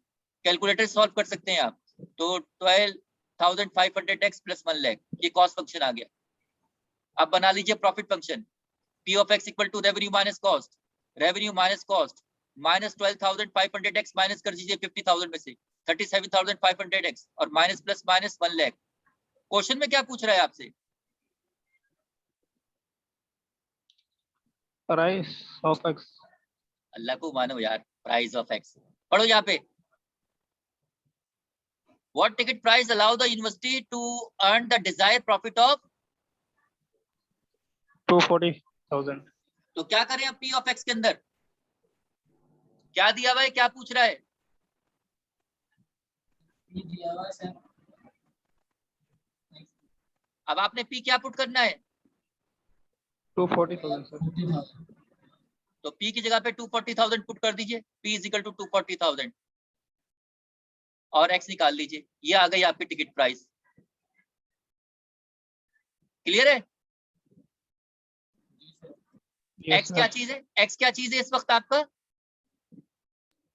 [SPEAKER 1] कैलकुलेटर सॉल्व कर सकते हैं आप, तो 12,500 एक्स प्लस 1 लाख, ये कॉस्ट फंक्शन आ गया। अब बना लीजिए profit function, P of x equal to revenue minus cost, revenue minus cost minus 12,500 x minus कर दीजिए 50,000 में से 37,500 एक्स, और minus plus minus 1 lakh. Question में क्या पूछ रहा है आपसे?
[SPEAKER 2] Price of x.
[SPEAKER 1] अल्लाह को मानो यार, प्राइस ऑफ एक्स पढ़ो यहाँ पे। What ticket price allow the university to earn the desired profit of?
[SPEAKER 2] 240,000।
[SPEAKER 1] तो क्या करें अब पी ऑफ एक्स के अंदर, क्या दिया हुआ है, क्या पूछ रहा है?
[SPEAKER 3] ये दिया हुआ है सर।
[SPEAKER 1] अब आपने पी क्या पुट करना है?
[SPEAKER 2] 240,000 सर।
[SPEAKER 3] 40,000।
[SPEAKER 1] तो P की जगह पे 240,000 पुट कर दीजिए, P इज इक्वल टू 240,000 और X निकाल लीजिए, ये आ गई आपकी टिकट प्राइस। क्लियर है?
[SPEAKER 2] Yes,
[SPEAKER 1] X क्या चीज है? X क्या चीज है इस वक्त आपका?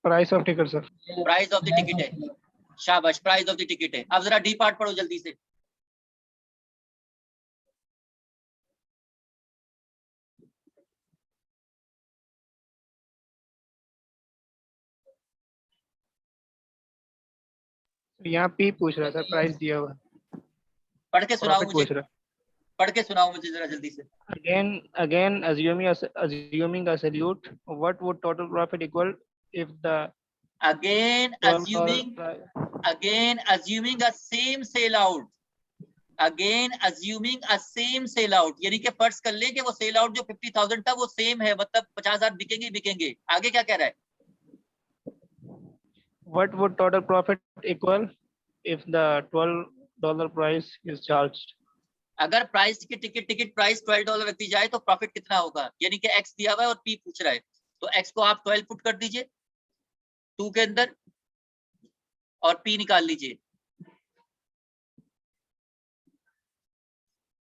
[SPEAKER 2] Price of ticket, sir.
[SPEAKER 1] Price of the ticket है। शाबाश, प्राइस ऑफ द टिकट है। अब जरा डी पार्ट पढ़ो जल्दी से।
[SPEAKER 2] यहाँ P पूछ रहा था, प्राइस दिया हुआ,
[SPEAKER 1] पढ़ के सुनाओ
[SPEAKER 2] प्रॉफिट
[SPEAKER 1] मुझे,
[SPEAKER 2] पूछ रहा।
[SPEAKER 1] पढ़ के सुनाओ मुझे जरा जल्दी से।
[SPEAKER 2] Again, assuming a salute, what would total profit equal if the
[SPEAKER 1] Again
[SPEAKER 2] $12
[SPEAKER 1] assuming a same sale out, again assuming a same sell out, यानी कि फर्ज कर ले कि वो सेल आउट जो 50,000 था वो सेम है, मतलब 50,000 बिकेंगे बिकेंगे। आगे क्या कह रहा है?
[SPEAKER 2] What would total profit equal if the $12 price is charged?
[SPEAKER 1] अगर प्राइस की टिकट प्राइस $12 रख दी जाए तो प्रॉफिट कितना होगा? यानी कि एक्स दिया हुआ है और पी पूछ रहा है, तो एक्स को आप 12 पुट कर दीजिए 2 के अंदर और पी निकाल लीजिए।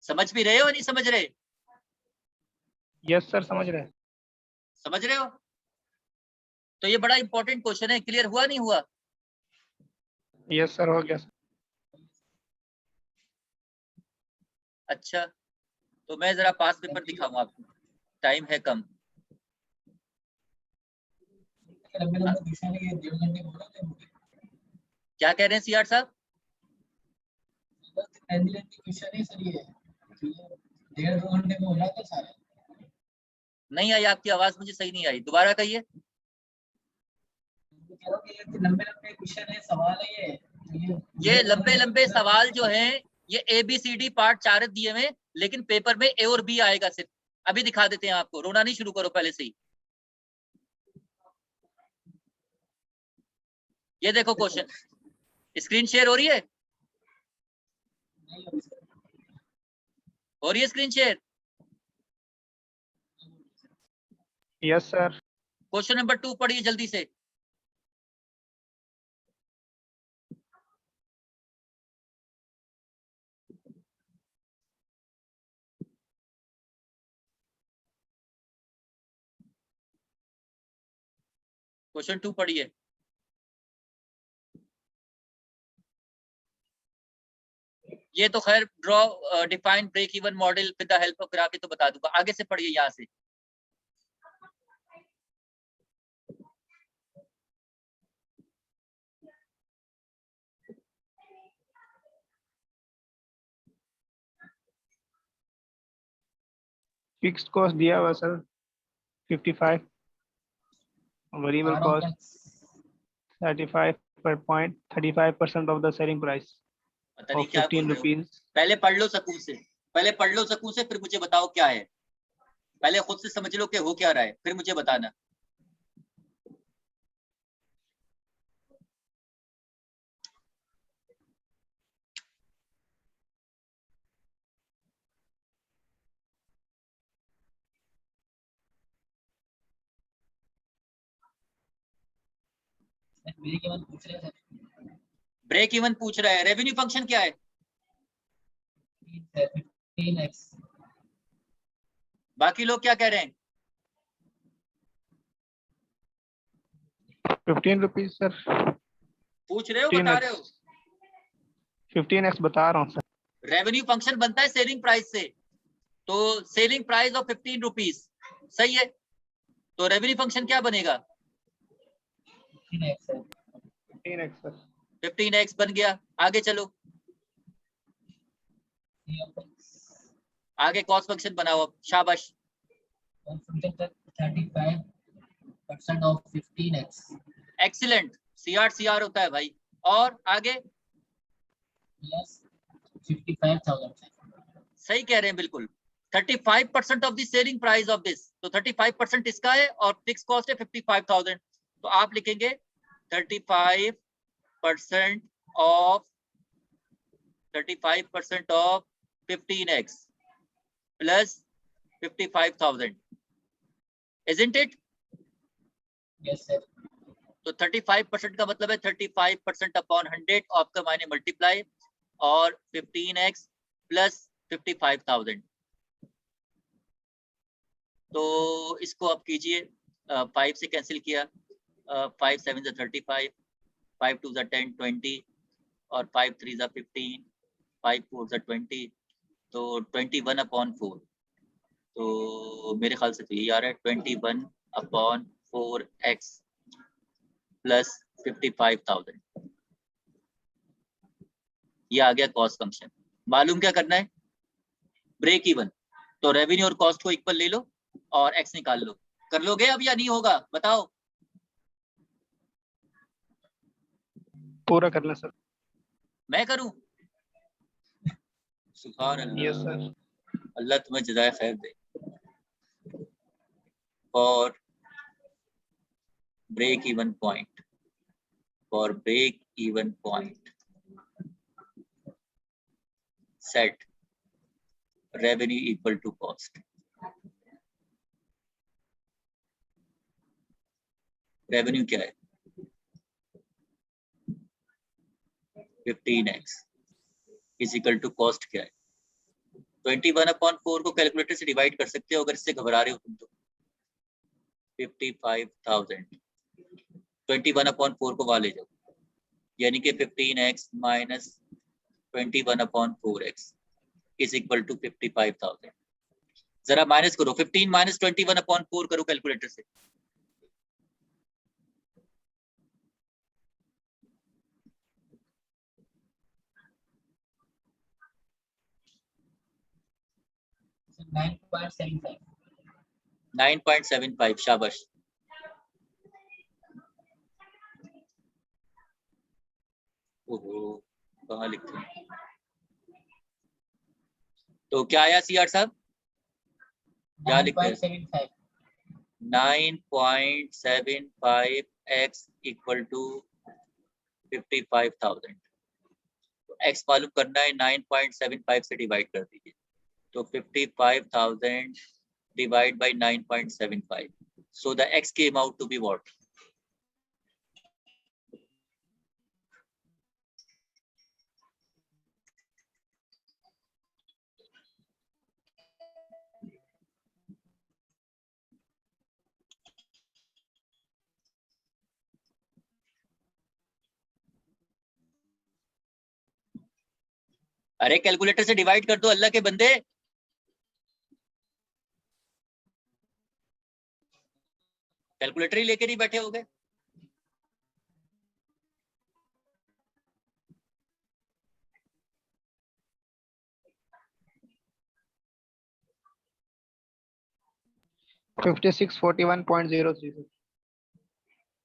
[SPEAKER 1] समझ भी रहे हो नहीं समझ रहे?
[SPEAKER 2] यस सर, समझ रहे हैं।
[SPEAKER 1] समझ रहे हो? तो ये बड़ा इंपॉर्टेंट क्वेश्चन है। क्लियर हुआ नहीं हुआ?
[SPEAKER 2] यस सर, हो गया सर।
[SPEAKER 1] अच्छा, तो मैं जरा पास पेपर दिखाऊंगा आपको, टाइम है कम। क्या कह रहे हैं सीआर साहब? नहीं आई आपकी आवाज, मुझे सही नहीं आई, दोबारा कहिए।
[SPEAKER 3] लंबे लंबे क्वेश्चन है, सवाल है
[SPEAKER 1] ये लंबे लंबे सवाल जो हैं ये ABCD पार्ट 4 दिए हुए, लेकिन पेपर में A और B आएगा सिर्फ। अभी दिखा देते हैं आपको, रोना नहीं शुरू करो पहले से ही। ये देखो क्वेश्चन, स्क्रीन शेयर हो रही है? हो रही है screen share?
[SPEAKER 2] Yes sir.
[SPEAKER 1] Question number 2 पढ़िए जल्दी से। क्वेश्चन 2 पढ़िए। ये तो खैर draw define break even model with the help of graph तो बता दूंगा, आगे से पढ़िए यहाँ से।
[SPEAKER 2] फिक्स्ड कॉस्ट दिया हुआ sir 55, variable cost 35% of the selling price
[SPEAKER 1] पता नहीं
[SPEAKER 2] of
[SPEAKER 1] क्या
[SPEAKER 2] 15
[SPEAKER 1] बोल रहे हो।
[SPEAKER 2] rupees.
[SPEAKER 1] पहले पढ़ लो सकून से, पहले पढ़ लो सकून से, फिर मुझे बताओ क्या है। पहले खुद से समझ लो कि हो क्या रहा है, फिर मुझे बताना। ब्रेक इवन पूछ रहा है। रेवेन्यू फंक्शन क्या है? बाकी लोग क्या कह रहे हैं?
[SPEAKER 2] 15 रुपीज सर।
[SPEAKER 1] पूछ रहे हो बता रहे हो?
[SPEAKER 2] 15x बता रहा हूँ सर।
[SPEAKER 1] रेवेन्यू फंक्शन बनता है सेलिंग प्राइस से, तो सेलिंग प्राइस ऑफ 15 रुपीज, सही है। तो रेवेन्यू फंक्शन क्या बनेगा? 15x बन गया। आगे चलो, आगे कॉस्ट फंक्शन बनाओ अब, शाबाश।
[SPEAKER 3] 35% of 15x।
[SPEAKER 1] एक्सीलेंट, CR होता है भाई। और आगे
[SPEAKER 3] प्लस 55,000।
[SPEAKER 1] सही कह रहे हैं बिल्कुल। 35% of the selling price of this, तो 35% इसका है और फिक्स कॉस्ट है 55,000। तो आप लिखेंगे 35% of 15x plus 55,000। isn't it?
[SPEAKER 3] Yes, sir.
[SPEAKER 1] तो 35% का मतलब है 35% अपॉन 100 आपका मायने मल्टीप्लाई और 15x प्लस 55,000। तो इसको आप कीजिए, 5 से कैंसिल किया, 5 7 जा 35, 5 2 जा 10 20 और 5 3 जा 15, 5 4 जा 20, तो 21 अपॉन 4। तो मेरे ख्याल से तो यही आ रहा है 21 अपॉन 4x प्लस 55,000। ये आ गया कॉस्ट फंक्शन। मालूम क्या करना है? Break even. तो रेवेन्यू और कॉस्ट को इक्वल ले लो और x निकाल लो। कर लोगे अब या नहीं होगा बताओ?
[SPEAKER 2] पूरा करना सर।
[SPEAKER 1] मैं करूं? सुभान अल्लाह।
[SPEAKER 2] Yes sir.
[SPEAKER 1] अल्लाह तुम्हें जज़ाए खैर दे। और break even point, for break even point set revenue equal to cost. Revenue क्या है? 15x is equal to cost क्या है? 21/4 को कैलकुलेटर से डिवाइड कर सकते हो अगर इससे घबरा रहे हो तुम तो। 55,000 21/4 को वहां ले जाओ, यानी कि 15x minus 21/4x is equal to 55,000। जरा माइनस करो, 15 माइनस 21/4 करो कैलकुलेटर से।
[SPEAKER 3] So 9.75.
[SPEAKER 1] 9.75 शाबाश। ओहो कहाँ लिखते हैं? तो क्या आया सीआर साहब? क्या लिखते हैं?
[SPEAKER 3] 9.75.
[SPEAKER 1] 9.75x equal to 55,000। तो x मालूम करना है, 9.75 से डिवाइड कर दीजिए, तो 55,000 divide by 9.75, so the x came out to be what? अरे कैलकुलेटर से डिवाइड कर दो अल्लाह के बंदे। कैलकुलेटर ही लेकर ही बैठे हो गए।
[SPEAKER 2] $5641.03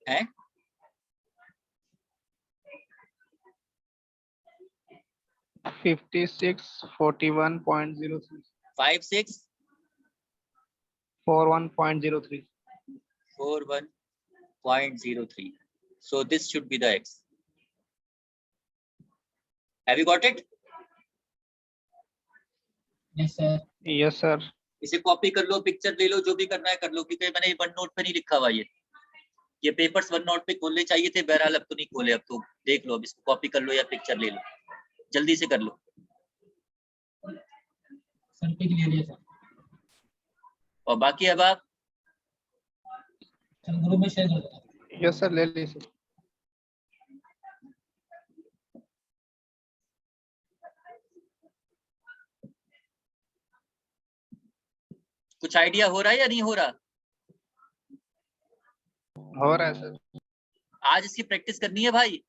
[SPEAKER 1] हैं?
[SPEAKER 2] 5641.03
[SPEAKER 1] 56
[SPEAKER 2] 41.03
[SPEAKER 1] 41.03, so this should be the x. Have you got it?
[SPEAKER 3] Yes, sir.
[SPEAKER 2] Yes sir.
[SPEAKER 1] इसे कॉपी कर लो, पिक्चर ले लो, जो भी करना है कर लो, क्योंकि मैंने वन नोट पे नहीं लिखा हुआ ये पेपर्स वन नोट पे खोलने चाहिए थे, बहरहाल अब तो नहीं खोले। अब तो देख लो, अब इसको कॉपी कर लो या पिक्चर ले लो, जल्दी से कर लो।
[SPEAKER 3] सर पिक ले लिया सर।
[SPEAKER 1] और बाकी अब आप
[SPEAKER 3] सर ग्रुप में शेयर कर दो।
[SPEAKER 2] यस सर, ले ली सर।
[SPEAKER 1] कुछ आइडिया हो रहा है या नहीं हो रहा?
[SPEAKER 2] हो रहा है सर।
[SPEAKER 1] आज इसकी प्रैक्टिस करनी है भाई।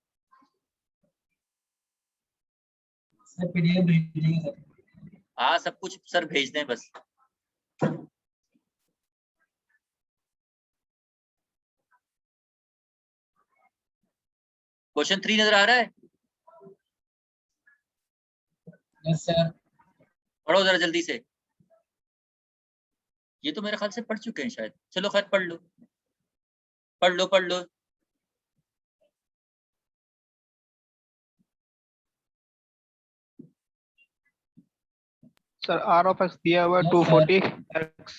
[SPEAKER 3] सर पीडीएफ भेज देंगे सर।
[SPEAKER 1] हाँ सब कुछ सर भेज दें बस। क्वेश्चन 3 नजर आ रहा है?
[SPEAKER 3] Yes sir.
[SPEAKER 1] पढ़ो जरा जल्दी से। ये तो मेरे ख्याल से पढ़ चुके हैं शायद। चलो खैर पढ़ लो पढ़ लो पढ़ लो।
[SPEAKER 2] सर आर ऑफ एक्स दिया हुआ 240x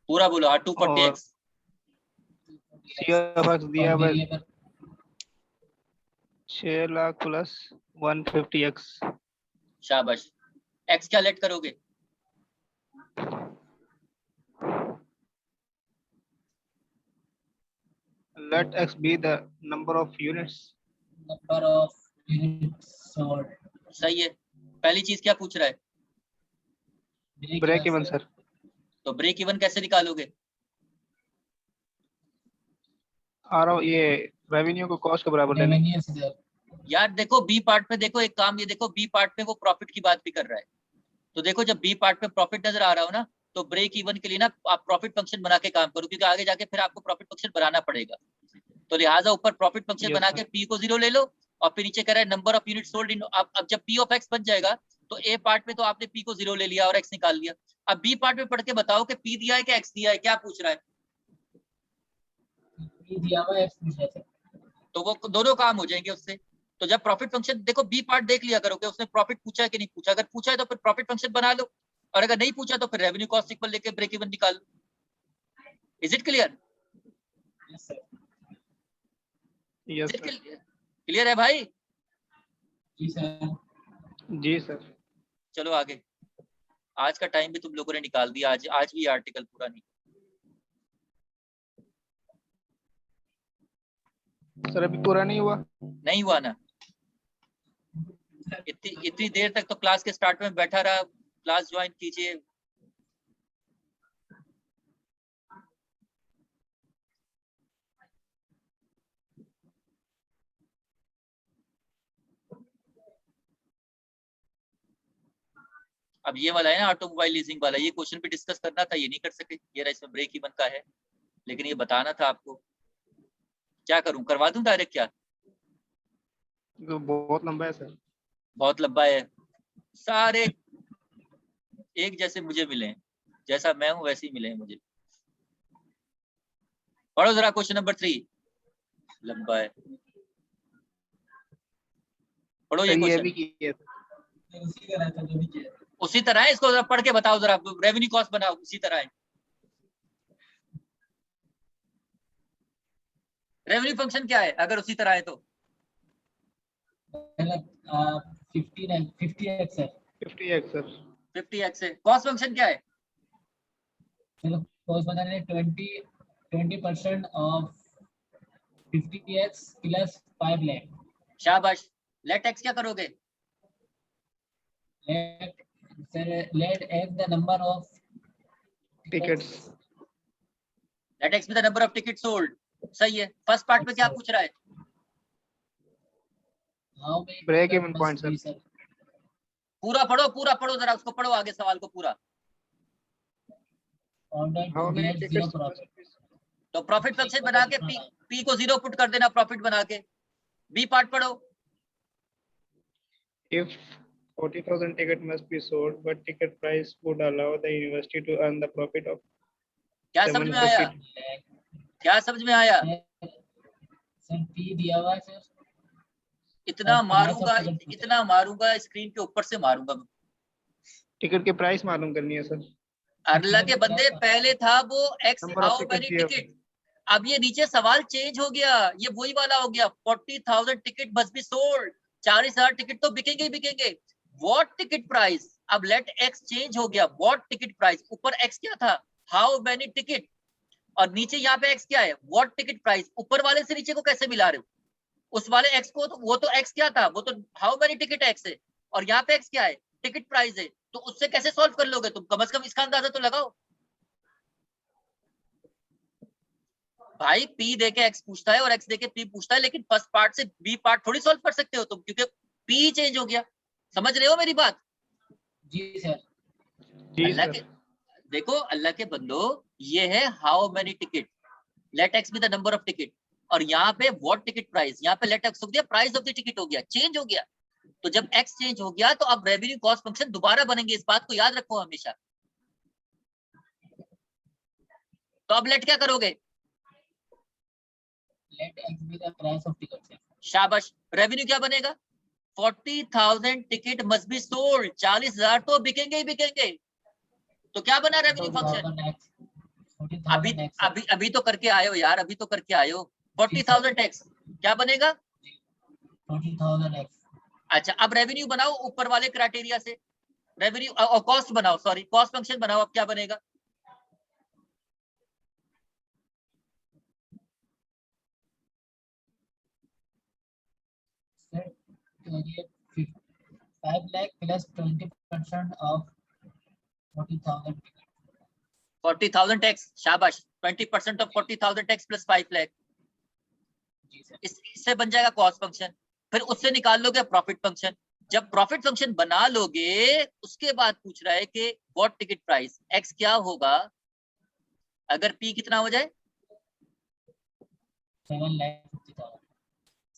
[SPEAKER 1] पूरा बोलो। 240x
[SPEAKER 2] C of X दिया
[SPEAKER 3] और
[SPEAKER 2] हुआ है
[SPEAKER 3] वेरिएबल
[SPEAKER 2] 6 लाख प्लस 150x।
[SPEAKER 1] शाबाश। एक्स क्या लेट करोगे?
[SPEAKER 2] Let x be the number of units.
[SPEAKER 3] Number of units sold.
[SPEAKER 1] सही है। पहली चीज क्या पूछ रहा है?
[SPEAKER 2] Break even sir.
[SPEAKER 1] तो ब्रेक इवन कैसे निकालोगे?
[SPEAKER 2] ये रेवेन्यू को कॉस्ट के बराबर लेने।
[SPEAKER 3] रेवेन्यू से
[SPEAKER 1] यार देखो बी पार्ट में देखो, एक काम ये देखो, बी पार्ट में वो प्रॉफिट की बात भी कर रहा है। तो देखो जब बी पार्ट में प्रॉफिट नजर आ रहा हो ना, तो ब्रेक इवन के लिए ना आप प्रॉफिट फंक्शन बना के काम करो, क्योंकि आगे जाके फिर आपको प्रॉफिट फंक्शन बनाना पड़ेगा। तो लिहाजा ऊपर प्रॉफिट फंक्शन
[SPEAKER 2] Yes,
[SPEAKER 1] बना
[SPEAKER 2] sir.
[SPEAKER 1] के पी को 0 ले लो, और फिर नीचे कह रहा है number of unit sold in. अब जब पी ऑफ एक्स बन जाएगा तो ए पार्ट में तो आपने पी को 0 ले लिया और एक्स निकाल लिया। अब बी पार्ट में पढ़ के बताओ कि पी दिया है कि एक्स दिया है, क्या पूछ रहा है?
[SPEAKER 3] पी दिया हुआ एक्स पूछ रहा है।
[SPEAKER 1] तो वो दोनों काम हो जाएंगे उससे। तो जब प्रॉफिट फंक्शन देखो, बी पार्ट देख लिया करो कि उसने प्रॉफिट पूछा है कि नहीं पूछा। अगर पूछा है तो फिर प्रॉफिट फंक्शन बना लो, और अगर नहीं पूछा तो फिर रेवेन्यू कॉस्ट इक्वल लेके ब्रेक इवन निकाल लो। Is it clear?
[SPEAKER 3] Yes sir.
[SPEAKER 2] Yes, sir.
[SPEAKER 1] Clear है भाई?
[SPEAKER 3] जी सर।
[SPEAKER 2] जी सर।
[SPEAKER 1] चलो आगे। आज का टाइम भी तुम लोगों ने निकाल दिया, आज भी आर्टिकल पूरा नहीं।
[SPEAKER 2] सर अभी पूरा नहीं हुआ।
[SPEAKER 1] नहीं हुआ ना? इतनी देर तक तो क्लास के स्टार्ट में बैठा रहा, क्लास ज्वाइन कीजिए। अब ये वाला है ना ऑटोमोबाइल लीजिंग वाला, ये क्वेश्चन भी डिस्कस करना था, ये नहीं कर सके। ये रहा, इसमें ब्रेक इवन का है, लेकिन ये बताना था आपको। क्या करूं, करवा दूं डायरेक्ट क्या?
[SPEAKER 2] तो बहुत लंबा है सर।
[SPEAKER 1] बहुत लंबा है। सारे एक जैसे मुझे मिले हैं, जैसा मैं हूं वैसे ही मिले हैं मुझे। पढ़ो जरा क्वेश्चन नंबर 3, लंबा है। पढ़ो ये
[SPEAKER 2] सर ये भी
[SPEAKER 1] क्वेश्चन।
[SPEAKER 2] किया
[SPEAKER 3] उसी तरह का जो भी किया।
[SPEAKER 1] उसी तरह है, इसको जरा पढ़ के बताओ जरा। रेवेन्यू कॉस्ट बनाओ उसी तरह है। रेवेन्यू फंक्शन क्या है अगर उसी तरह है तो?
[SPEAKER 3] मतलब 50x है।
[SPEAKER 2] 50x sir.
[SPEAKER 1] 50x है। कॉस्ट फंक्शन क्या है?
[SPEAKER 3] चलो कॉस्ट बता रहे हैं 20% ऑफ 50x प्लस 5 लाख।
[SPEAKER 1] शाबाश। लेट एक्स क्या करोगे?
[SPEAKER 3] Let x the number of
[SPEAKER 2] tickets.
[SPEAKER 1] Let x में the number of ticket sold. सही है। फर्स्ट पार्ट में क्या पूछ रहा है?
[SPEAKER 3] How many
[SPEAKER 2] Break
[SPEAKER 3] tickets
[SPEAKER 2] even
[SPEAKER 3] must
[SPEAKER 2] point,
[SPEAKER 3] be,
[SPEAKER 2] sir.
[SPEAKER 3] sir?
[SPEAKER 1] पूरा पढ़ो जरा, उसको पढ़ो आगे सवाल को पूरा।
[SPEAKER 3] Order
[SPEAKER 2] How
[SPEAKER 3] to
[SPEAKER 2] many
[SPEAKER 3] get
[SPEAKER 2] tickets?
[SPEAKER 3] 0 profit.
[SPEAKER 1] तो प्रॉफिट फंक्शन बना के पी को 0 पुट कर देना, प्रॉफिट बना के। बी पार्ट पढ़ो।
[SPEAKER 2] If 40,000 tickets must be sold, but ticket price would allow the university to earn the profit of
[SPEAKER 1] क्या समझ में आया?
[SPEAKER 2] 750।
[SPEAKER 1] क्या समझ में आया?
[SPEAKER 3] सर पी दिया हुआ है सर।
[SPEAKER 1] इतना
[SPEAKER 3] और
[SPEAKER 1] मारूंगा,
[SPEAKER 3] price of ticket पूछा
[SPEAKER 1] इतना मारूंगा, स्क्रीन के ऊपर से मारूंगा।
[SPEAKER 2] टिकट की प्राइस मालूम करनी है सर।
[SPEAKER 1] अल्लाह के बंदे, पहले था वो x
[SPEAKER 2] Number of
[SPEAKER 1] how
[SPEAKER 2] tickets
[SPEAKER 1] many
[SPEAKER 2] दिया।
[SPEAKER 1] टिकट, अब ये नीचे सवाल चेंज हो गया, ये वही वाला हो गया। 40,000 ticket must be sold, 40,000 ticket तो बिकेंगे ही बिकेंगे। व्हाट टिकट प्राइस, अब लेट एक्स चेंज हो गया। व्हाट टिकट प्राइस, ऊपर एक्स क्या था? हाउ मेनी टिकट, और नीचे यहाँ पे एक्स क्या है? What ticket price. ऊपर वाले से नीचे को कैसे मिला रहे हो? उस वाले एक्स को तो, वो तो एक्स क्या था? वो तो हाउ मेनी टिकट एक्स है, और यहाँ पे एक्स क्या है? टिकट प्राइस है। तो उससे कैसे सॉल्व कर लोगे तुम? कम से कम इसका अंदाजा तो लगाओ भाई। पी देके एक्स पूछता है और एक्स देके पी पूछता है, लेकिन फर्स्ट पार्ट से बी पार्ट थोड़ी सॉल्व कर सकते हो तुम, क्योंकि पी चेंज हो गया। समझ रहे हो मेरी बात?
[SPEAKER 3] जी सर।
[SPEAKER 2] जी
[SPEAKER 1] अल्लाह
[SPEAKER 2] सर।
[SPEAKER 1] के देखो, अल्लाह के बंदो, ये है how many ticket, let x be the number of ticket, और यहाँ पे व्हाट टिकट प्राइस, यहाँ पे लेट एक्स हो गया, प्राइस ऑफ द टिकट हो गया, चेंज हो गया। तो जब एक्स चेंज हो गया तो अब रेवेन्यू कॉस्ट फंक्शन दोबारा बनेंगे, इस बात को याद रखो हमेशा। तो अब लेट क्या करोगे?
[SPEAKER 3] Let x be the price of ticket sir.
[SPEAKER 1] शाबाश। रेवेन्यू क्या बनेगा? 40,000 टिकट मस्ट बी सोल्ड, 40,000 तो बिकेंगे ही बिकेंगे। तो क्या बना रेवेन्यू फंक्शन?
[SPEAKER 3] 40,000
[SPEAKER 1] अभी
[SPEAKER 3] 40,000 x
[SPEAKER 1] अभी अभी तो करके आए हो यार, अभी तो करके आए हो। 40,000 x क्या बनेगा?
[SPEAKER 3] 40,000 x
[SPEAKER 1] अच्छा, अब रेवेन्यू बनाओ ऊपर वाले क्राइटेरिया से, रेवेन्यू और कॉस्ट बनाओ, सॉरी कॉस्ट फंक्शन बनाओ, अब क्या बनेगा?
[SPEAKER 3] फिर ये 5 lakh plus 20% of 40,000
[SPEAKER 1] 40,000 टैक्स, शाबाश, 20% ऑफ 40,000 टैक्स प्लस 5 लाख,
[SPEAKER 3] जी सर
[SPEAKER 1] इससे बन जाएगा कॉस्ट फंक्शन। फिर उससे निकाल लोगे प्रॉफिट फंक्शन। जब प्रॉफिट फंक्शन बना लोगे उसके बाद पूछ रहा है कि व्हाट टिकट प्राइस एक्स क्या होगा अगर पी कितना हो जाए,
[SPEAKER 3] 7,50,000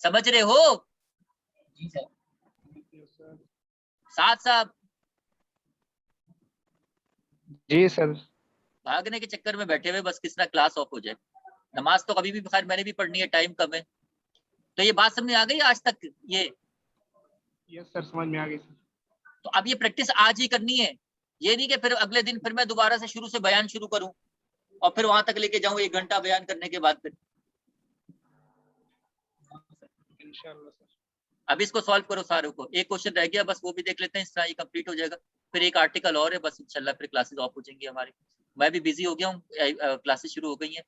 [SPEAKER 1] समझ रहे हो?
[SPEAKER 3] जी सर
[SPEAKER 1] साथ साहब,
[SPEAKER 2] जी सर।
[SPEAKER 1] भागने के चक्कर में बैठे हुए बस किसना क्लास ऑफ हो जाए। नमाज तो कभी भी खैर मैंने भी पढ़नी है, टाइम कम है। तो ये बात समझ में आ गई आज तक? ये
[SPEAKER 2] यस सर, समझ में आ गई सर।
[SPEAKER 1] तो अब ये प्रैक्टिस आज ही करनी है, ये नहीं कि फिर अगले दिन फिर मैं दोबारा से शुरू से बयान शुरू करूं और फिर वहां तक लेके जाऊं 1 घंटा बयान करने के बाद। फिर
[SPEAKER 2] इंशाल्लाह सर।
[SPEAKER 1] अब इसको सॉल्व करो सारों को, एक क्वेश्चन रह गया बस, वो भी देख लेते हैं, इस तरह ये कंप्लीट हो जाएगा। फिर एक आर्टिकल और है बस, इंशाल्लाह फिर क्लासेस ऑफ हो जाएंगी हमारी। मैं भी बिजी हो गया हूँ, क्लासेस शुरू हो गई हैं।